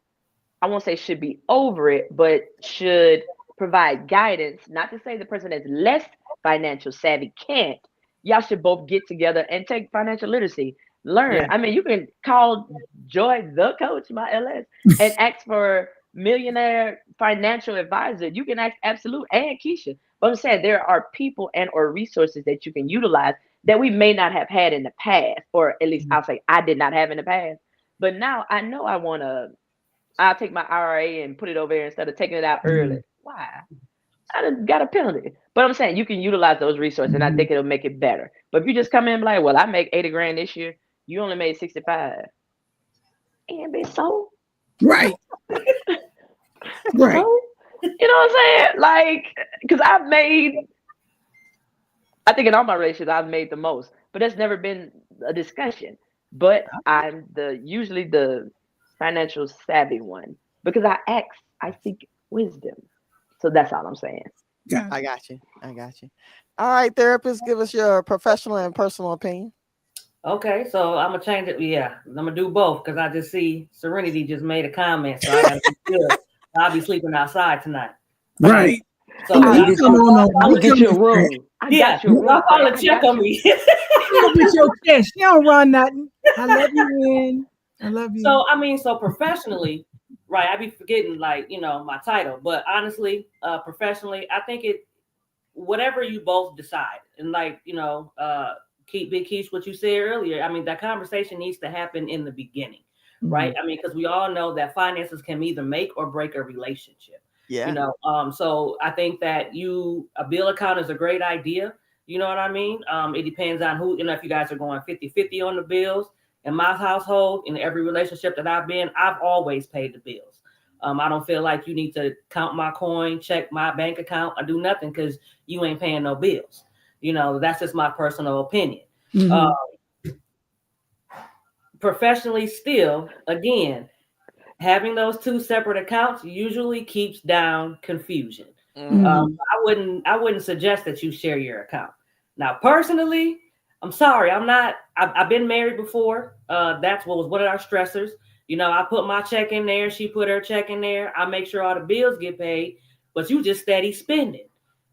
Speaker 4: I won't say should be over it, but should provide guidance. Not to say the person that's less financial savvy can't. Y'all should both get together and take financial literacy. Learn.
Speaker 3: Yeah.
Speaker 4: I mean, you can call Joy the coach, my LS, and ask for millionaire financial advisor. You can ask Absolute and Keisha. But I'm saying there are people and or resources that you can utilize that we may not have had in the past, or at least I'll say I did not have in the past. But now I know I'll take my IRA and put it over there instead of taking it out early. Why? I done got a penalty. But I'm saying you can utilize those resources, and I think it'll make it better. But if you just come in and be like, well, I make 80 grand this year, you only made 65. And be so.
Speaker 2: Right. Right.
Speaker 4: So, you know what I'm saying? Like, because I think in all my relationships, I've made the most, but that's never been a discussion. But I'm usually the financial savvy one, because I seek wisdom. So that's all I'm saying.
Speaker 1: I got you. All right, therapist, give us your professional and personal opinion.
Speaker 3: Okay, so I'm gonna change it. Yeah, I'm gonna do both, because I just see Serenity just made a comment, so I gotta be good. I'll be sleeping outside tonight.
Speaker 2: Right.
Speaker 3: So
Speaker 4: I'll get you a room.
Speaker 3: Yeah, y'all probably check on me.
Speaker 2: With your chest, you don't run nothing. I love you, Win. I love you.
Speaker 3: So professionally, right? I be forgetting, like, my title, but honestly, professionally, I think whatever you both decide, and keep Big Keish, what you said earlier. I mean, that conversation needs to happen in the beginning, right? I mean, because we all know that finances can either make or break a relationship.
Speaker 1: Yeah.
Speaker 3: So I think that a bill account is a great idea. You know what I mean? It depends on who, if you guys are going 50-50 on the bills. In my household, in every relationship that I've been, I've always paid the bills. I don't feel like you need to count my coin, check my bank account, or do nothing, because you ain't paying no bills. That's just my personal opinion. Professionally, still, again, having those two separate accounts usually keeps down confusion. I wouldn't suggest that you share your account. Now, personally, I'm sorry, I've been married before. That's what was one of our stressors. I put my check in there, she put her check in there. I make sure all the bills get paid, but you just steady spending.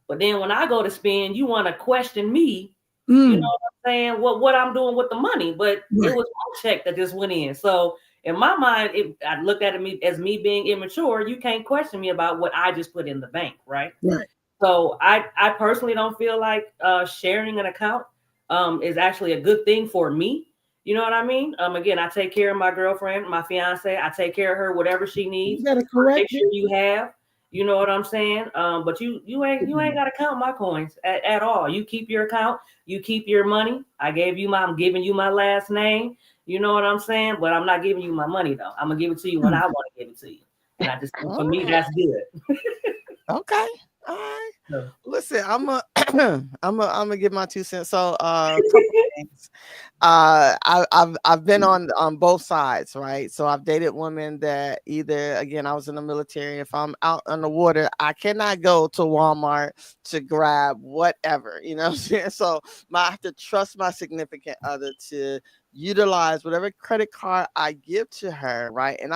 Speaker 3: But then when I go to spend, you want to question me. You know what I'm saying? What I'm doing with the money, but it was my check that just went in. So in my mind, I looked at it as me being immature. You can't question me about what I just put in the bank, right?
Speaker 2: Right.
Speaker 3: So I personally don't feel like sharing an account is actually a good thing for me. You know what I mean? Again, I take care of my girlfriend, my fiance. I take care of her, whatever she needs.
Speaker 2: You gotta correct
Speaker 3: Make sure you have. You know what I'm saying? But you ain't got to count my coins at all. You keep your account. You keep your money. I'm giving you my last name. You know what I'm saying? But I'm not giving you my money, though. I'm gonna give it to you when I want to give it to you. And I just think for me, that's good.
Speaker 1: Okay. All right. Yeah. Listen, I'm gonna give my 2 cents. So couple things. I've been on both sides, right? So I've dated women that either, again, I was in the military. If I'm out on the water, I cannot go to Walmart to grab whatever, you know what I'm saying? So I have to trust my significant other to utilize whatever credit card I give to her, right? And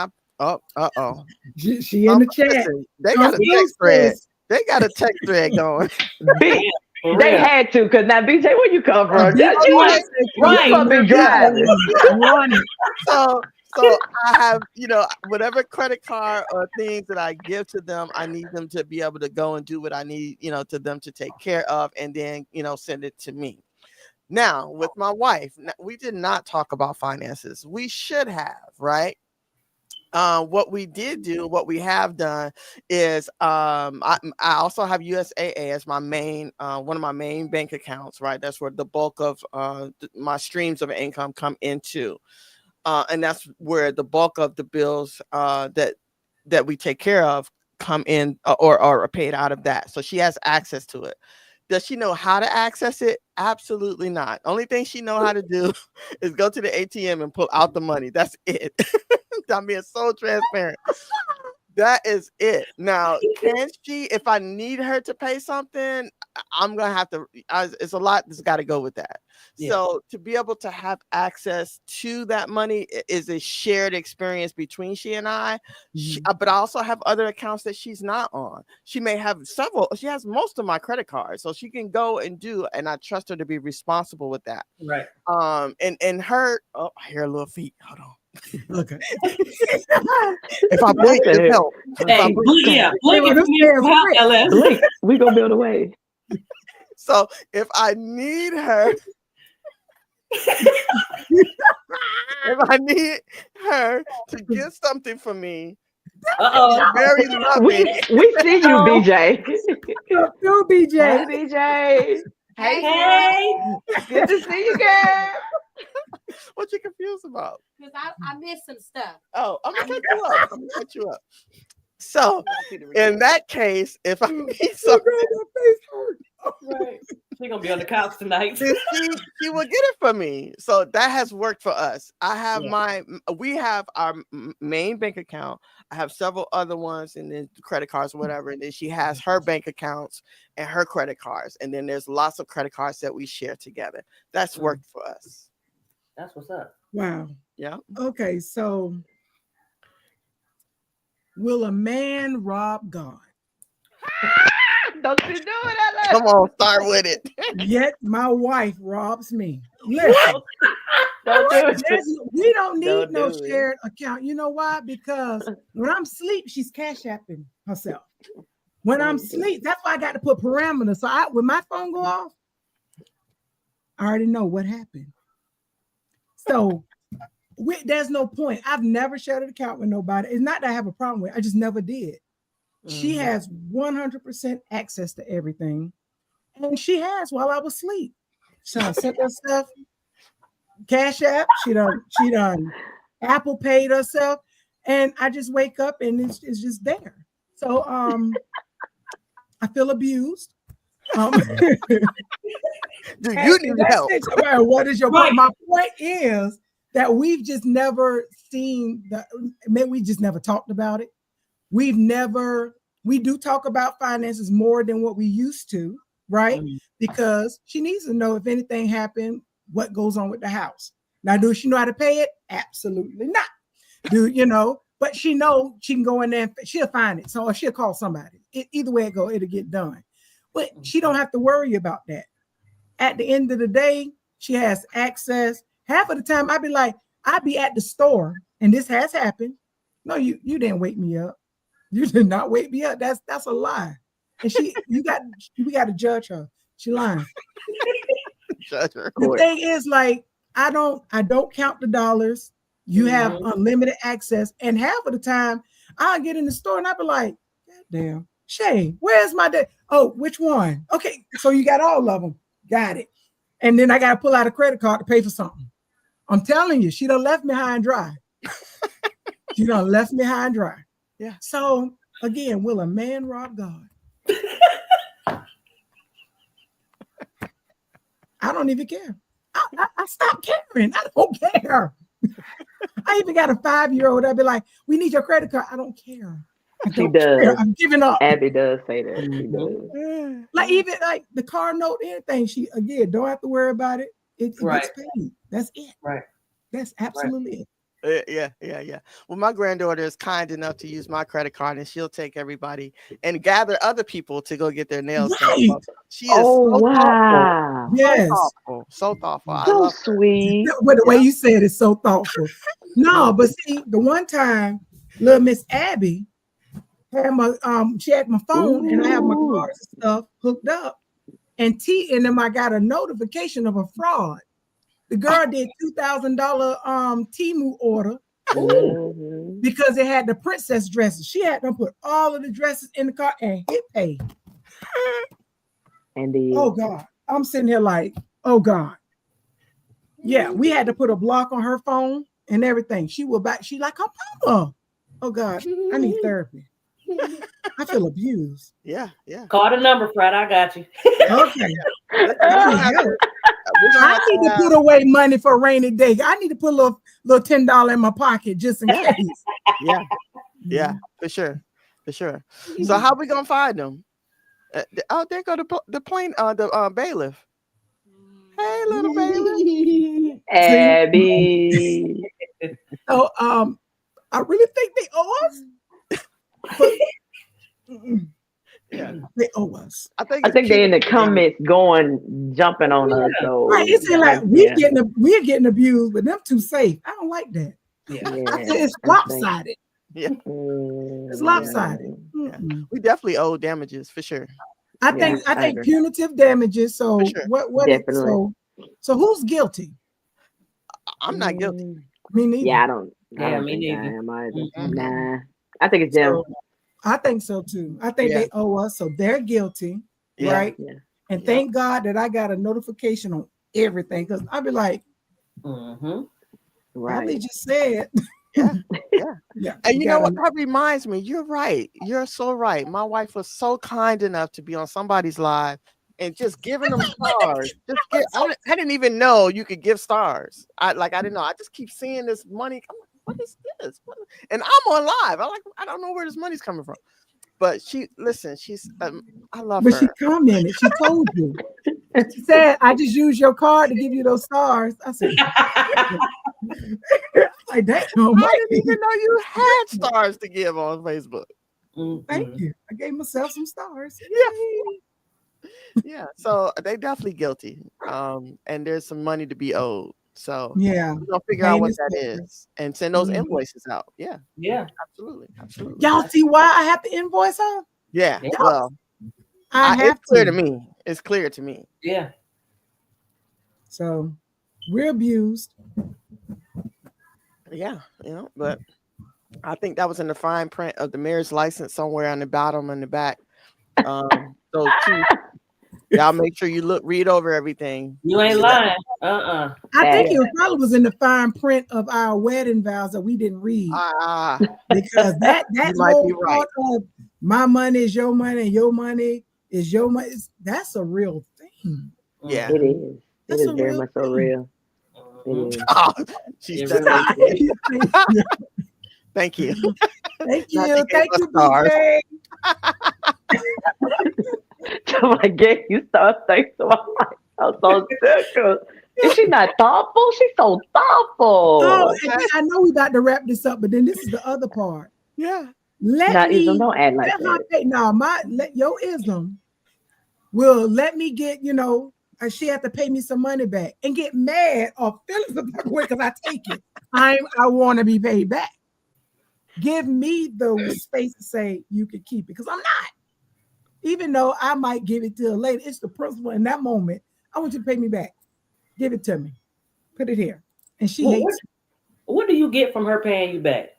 Speaker 2: she in the chat.
Speaker 1: Listen, they got a text thread. They got a text thread going.
Speaker 4: They had to, because now, BJ, where you come from? You must be driving.
Speaker 1: So I have, whatever credit card or things that I give to them, I need them to be able to go and do what I need, to them to take care of, and then, send it to me. Now, with my wife, we did not talk about finances. We should have, right? what we did do, what we have done is I also have USAA as my main one of my main bank accounts, right? That's where the bulk of my streams of income come into. And that's where the bulk of the bills that we take care of come in or are paid out of that. So she has access to it. Does she know how to access it? Absolutely not. Only thing she know how to do is go to the ATM and pull out the money. That's it. I'm being so transparent. That is it. Now, can she, if I need her to pay something, I'm going to have to, it's a lot that's got to go with that. Yeah. So to be able to have access to that money is a shared experience between she and I. But I also have other accounts that she's not on. She may have several, she has most of my credit cards. So she can go and do, and I trust her to be responsible with that.
Speaker 3: Right.
Speaker 1: And her, oh, I hear a little feet. Hold on.
Speaker 2: Okay.
Speaker 1: If I blink, it help.
Speaker 3: Hey, blink if you need help, LS.
Speaker 4: Blink, we gonna build a way.
Speaker 1: So if I need her, if I need her to get something for me, very loving.
Speaker 4: We see you, BJ.
Speaker 2: Go, BJ.
Speaker 4: Hey, BJ.
Speaker 3: Hey.
Speaker 4: Good to see you, girl.
Speaker 1: What you confused about?
Speaker 5: Because I missed some stuff.
Speaker 1: Oh, I'm gonna cut you up. So in that case, if I need something,
Speaker 3: right. She's gonna be on the couch tonight.
Speaker 1: She will get it for me. So that has worked for us. I have we have our main bank account. I have several other ones, and then credit cards or whatever. And then she has her bank accounts and her credit cards. And then there's lots of credit cards that we share together. That's worked for us.
Speaker 3: That's what's up.
Speaker 2: Wow.
Speaker 1: Yeah.
Speaker 2: Okay, so will a man rob God?
Speaker 4: Don't you do it, Ella.
Speaker 1: Come on, start with it.
Speaker 2: Yet my wife robs me. Listen,
Speaker 4: Don't do it.
Speaker 2: we don't need
Speaker 4: Don't
Speaker 2: no
Speaker 4: do it.
Speaker 2: shared account. You know why? Because when I'm asleep, she's cash apping herself. When I'm asleep, that's why I got to put parameters. So when my phone go off, I already know what happened. So there's no point. I've never shared an account with nobody. It's not that I have a problem with it. I just never did. She has 100% access to everything. And she has while I was asleep. So sent herself Cash App. She done Apple paid herself. And I just wake up and it's just there. So I feel abused.
Speaker 1: Do you need help?
Speaker 2: What is your point? My point is that we've just never seen that. We just never talked about it. We do talk about finances more than what we used to, right? Because she needs to know if anything happened, what goes on with the house. Now, does she know how to pay it? Absolutely not. But she know she can go in there and she'll find it. So she'll call somebody. Either way it go, it'll get done. But she don't have to worry about that. At the end of the day, she has access. Half of the time I'd be at the store, and this has happened. No, you didn't wake me up. You did not wake me up. That's a lie. And we got to judge her. She lying.
Speaker 1: Judge her.
Speaker 2: The thing is, I don't count the dollars. You have unlimited access, and half of the time I'll get in the store and I'll be like, God damn, Shay, where's my day? Oh, which one? Okay, so you got all of them. Got it. And then I got to pull out a credit card to pay for something. I'm telling you, she done left me high and dry. Yeah. So again, will a man rob God? I don't even care. I stopped caring. I don't care. I even got a 5-year-old. I'd be like, we need your credit card. I don't care.
Speaker 4: She does.
Speaker 2: I'm giving up.
Speaker 4: Abby does say that. She does.
Speaker 2: Even the car note, anything. She again don't have to worry about it. It gets paid. That's it.
Speaker 3: Right.
Speaker 2: That's absolutely it.
Speaker 1: Yeah. Well, my granddaughter is kind enough to use my credit card, and she'll take everybody and gather other people to go get their nails done. She is
Speaker 4: wow.
Speaker 1: Thoughtful.
Speaker 2: Yes.
Speaker 1: So thoughtful.
Speaker 4: So I love sweet.
Speaker 2: The way you said it's so thoughtful. No, but see, the one time, little Miss Abby had she had my phone and I have my cards and stuff hooked up, and then I got a notification of a fraud. The girl did $2,000 Temu order
Speaker 4: Mhm.
Speaker 2: because it had the princess dresses. She had them put all of the dresses in the car and hit pay.
Speaker 4: Indeed.
Speaker 2: Oh God. I'm sitting here like, oh God. Yeah, we had to put a block on her phone and everything. She was back. She like her mama. Oh God, I need therapy. I feel abused.
Speaker 1: Yeah, yeah.
Speaker 3: Call the number, Fred. I got you.
Speaker 2: Okay.
Speaker 1: We're gonna have to,
Speaker 2: I need to put away money for a rainy day. I need to put a little $10 in my pocket just in case.
Speaker 1: Yeah, for sure. So how we gonna find them? There go the plane, the bailiff. Hey, little bailiff.
Speaker 4: Abby.
Speaker 2: So I really think they owe us. But,
Speaker 1: Yeah,
Speaker 2: they owe us.
Speaker 1: I think
Speaker 4: they in the comments jumping on us. So
Speaker 2: Right, it's like we're getting abused, but them too safe. I don't like that.
Speaker 3: Yeah.
Speaker 2: It's lopsided.
Speaker 1: Yeah.
Speaker 2: It's lopsided.
Speaker 1: Yeah. We definitely owe damages for sure.
Speaker 2: I think punitive damages. So
Speaker 1: sure.
Speaker 2: what
Speaker 4: Definitely.
Speaker 2: So who's guilty?
Speaker 1: I'm not guilty.
Speaker 2: Me neither.
Speaker 4: Yeah, I don't
Speaker 3: Me
Speaker 4: think
Speaker 3: neither.
Speaker 4: I am either.
Speaker 1: Mm-mm.
Speaker 4: Nah. I think it's them.
Speaker 2: So, I think so too. I think they owe us, so they're guilty,
Speaker 1: Yeah.
Speaker 2: right?
Speaker 4: Yeah.
Speaker 2: And thank God that I got a notification on everything, because I'd be like,
Speaker 4: Right.
Speaker 2: they just said.
Speaker 1: Yeah. And you know what? That reminds me. You're right. You're so right. My wife was so kind enough to be on somebody's live and just giving them stars. I didn't even know you could give stars. I didn't know. I just keep seeing this money. I'm like, what is this? And I'm on live. I don't know where this money's coming from. But she's I love her.
Speaker 2: But she commented. She told you. She said, "I just used your card to give you those stars." I said, "Like that."
Speaker 1: I didn't even know you had stars to give on Facebook.
Speaker 2: Thank you. I gave myself some stars.
Speaker 1: Yeah. So they definitely guilty. And there's some money to be owed. So
Speaker 2: yeah,
Speaker 1: we're gonna figure out what that is and send those invoices out. Yeah.
Speaker 3: Yeah.
Speaker 1: Absolutely.
Speaker 2: Y'all see why I have to invoice her?
Speaker 1: Yeah. Well, it's clear to me. It's clear to me.
Speaker 3: Yeah.
Speaker 2: So we're abused.
Speaker 1: Yeah, but I think that was in the fine print of the marriage license somewhere on the bottom and the back. So y'all make sure you read over everything.
Speaker 3: You ain't lying.
Speaker 2: I think it probably was in the fine print of our wedding vows that we didn't read. Because that whole part of my money is your money and your money is your money. That's a real thing.
Speaker 1: Yeah,
Speaker 4: it is. It is very much so real.
Speaker 1: She's done it. Thank you.
Speaker 2: Thank you. Thank you, DJ.
Speaker 4: I gave you stars. Thanks so much. I'm so sick. Is she not thoughtful? She's so thoughtful.
Speaker 2: Oh, I know we about to wrap this up, but then this is the other part.
Speaker 1: Yeah.
Speaker 4: Ism, don't act like that.
Speaker 2: Your ism will let me get, she had to pay me some money back and get mad or feelings the way because I take it. I want to be paid back. Give me the space to say you can keep it, because I'm not. Even though I might give it to her later, it's the principle in that moment. I want you to pay me back. Give it to me. Put it here. And she hates it.
Speaker 3: What do you get from her paying you back?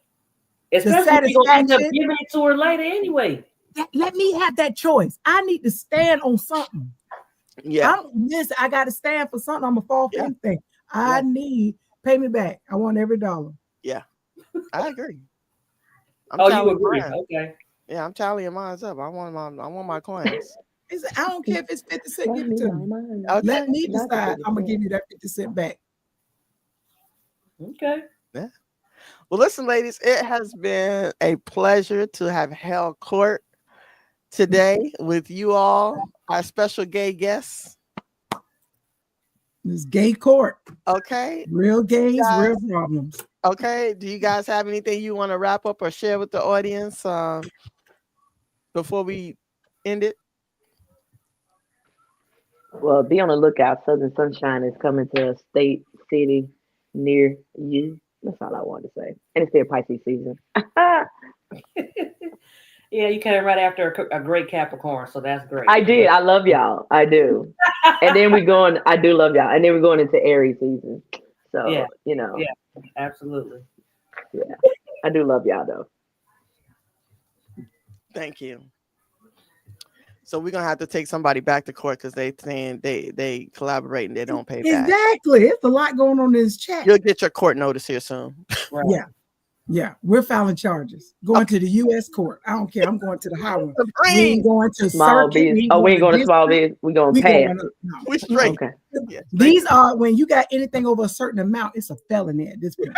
Speaker 3: Especially if you end up giving it to her later anyway.
Speaker 2: Let me have that choice. I need to stand on something.
Speaker 1: Yeah.
Speaker 2: I got to stand for something. I'm going to fall for anything. I need, pay me back. I want every dollar.
Speaker 1: Yeah. I agree.
Speaker 3: You agree? Okay.
Speaker 1: Yeah, I'm tallying mine up. I want my coins.
Speaker 2: I don't care if it's 50 cents, give it to me.
Speaker 1: Okay.
Speaker 2: Let me decide. I'm gonna give you that 50 cents back.
Speaker 3: Okay.
Speaker 1: Yeah. Well, listen, ladies, it has been a pleasure to have held court today with you all, our special gay guests.
Speaker 2: This gay court.
Speaker 1: Okay.
Speaker 2: Real gays, real problems.
Speaker 1: Okay. Do you guys have anything you want to wrap up or share with the audience before we end it?
Speaker 4: Well, be on the lookout. Southern Sunshine is coming to a city near you. That's all I wanted to say. And it's their Pisces season.
Speaker 3: Yeah, you came right after a great Capricorn, so that's great.
Speaker 4: I did. I love y'all. I do. And then I do love y'all. And then we're going into Aries season. So,
Speaker 3: Yeah, absolutely.
Speaker 4: Yeah, I do love y'all though.
Speaker 1: Thank you. So we're gonna have to take somebody back to court because they saying they collaborate and they don't pay back.
Speaker 2: Exactly. It's a lot going on in this chat.
Speaker 1: You'll get your court notice here soon.
Speaker 3: Right.
Speaker 2: Yeah. Yeah. We're filing charges. Going to the U.S. court. I don't care. I'm going to the high one. We ain't going to
Speaker 4: Small
Speaker 2: circuit.
Speaker 4: business. Oh, we ain't going to small business. We going to pass.
Speaker 1: We straight.
Speaker 4: Okay.
Speaker 1: Yeah, straight.
Speaker 2: These are when you got anything over a certain amount, it's a felony at this point.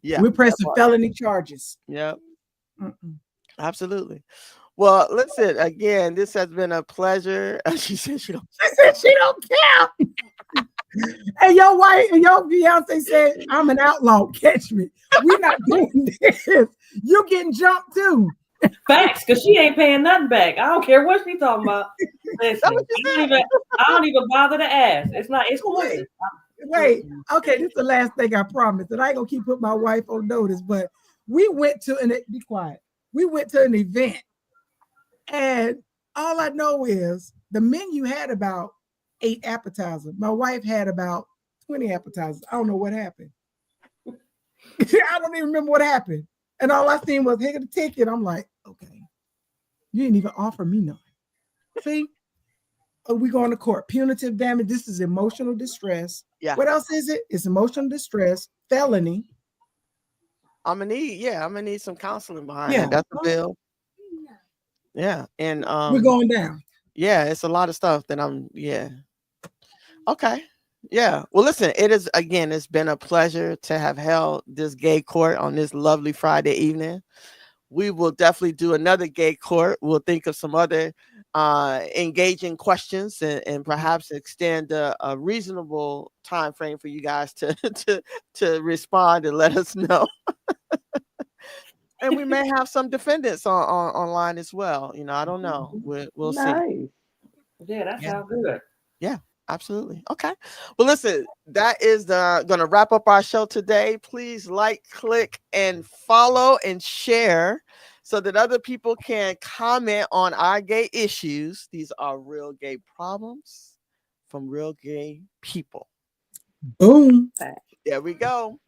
Speaker 1: Yeah.
Speaker 2: We're pressing felony charges.
Speaker 1: Yep.
Speaker 2: Mm-mm.
Speaker 1: Absolutely. Well, listen, again, this has been a pleasure. She said she don't.
Speaker 2: She said she don't care. And your wife and your fiance said, I'm an outlaw. Catch me. We're not doing this. You're getting jumped too.
Speaker 3: Facts, because she ain't paying nothing back. I don't care what she talking about. Listen, I don't even bother to ask. It's not. It's pointless.
Speaker 2: Wait. Okay, this is the last thing I promised. And I ain't gonna keep putting my wife on notice, but we went to be quiet. We went to an event, and all I know is the menu had about 8 appetizers. My wife had about 20 appetizers. I don't know what happened. I don't even remember what happened. And all I seen was, here the ticket. I'm like, okay, you didn't even offer me none. See, we going to court. Punitive damage. This is emotional distress.
Speaker 1: Yeah.
Speaker 2: What else is it? It's emotional distress, felony.
Speaker 1: I'm gonna need some counseling behind it. That's the bill. Yeah, and
Speaker 2: we're going down.
Speaker 1: Yeah, it's a lot of stuff that Okay. Yeah. Well, listen, it's been a pleasure to have held this gay court on this lovely Friday evening. We will definitely do another gay court. We'll think of some other engaging questions and perhaps extend a reasonable time frame for you guys to respond and let us know. And we may have some defendants online as well. I don't know. We'll see.
Speaker 3: Yeah, that sounds good.
Speaker 1: Yeah, absolutely. Okay. Well, listen, that is going to wrap up our show today. Please like, click, and follow and share so that other people can comment on our gay issues. These are real gay problems from real gay people.
Speaker 2: Boom.
Speaker 1: There we go.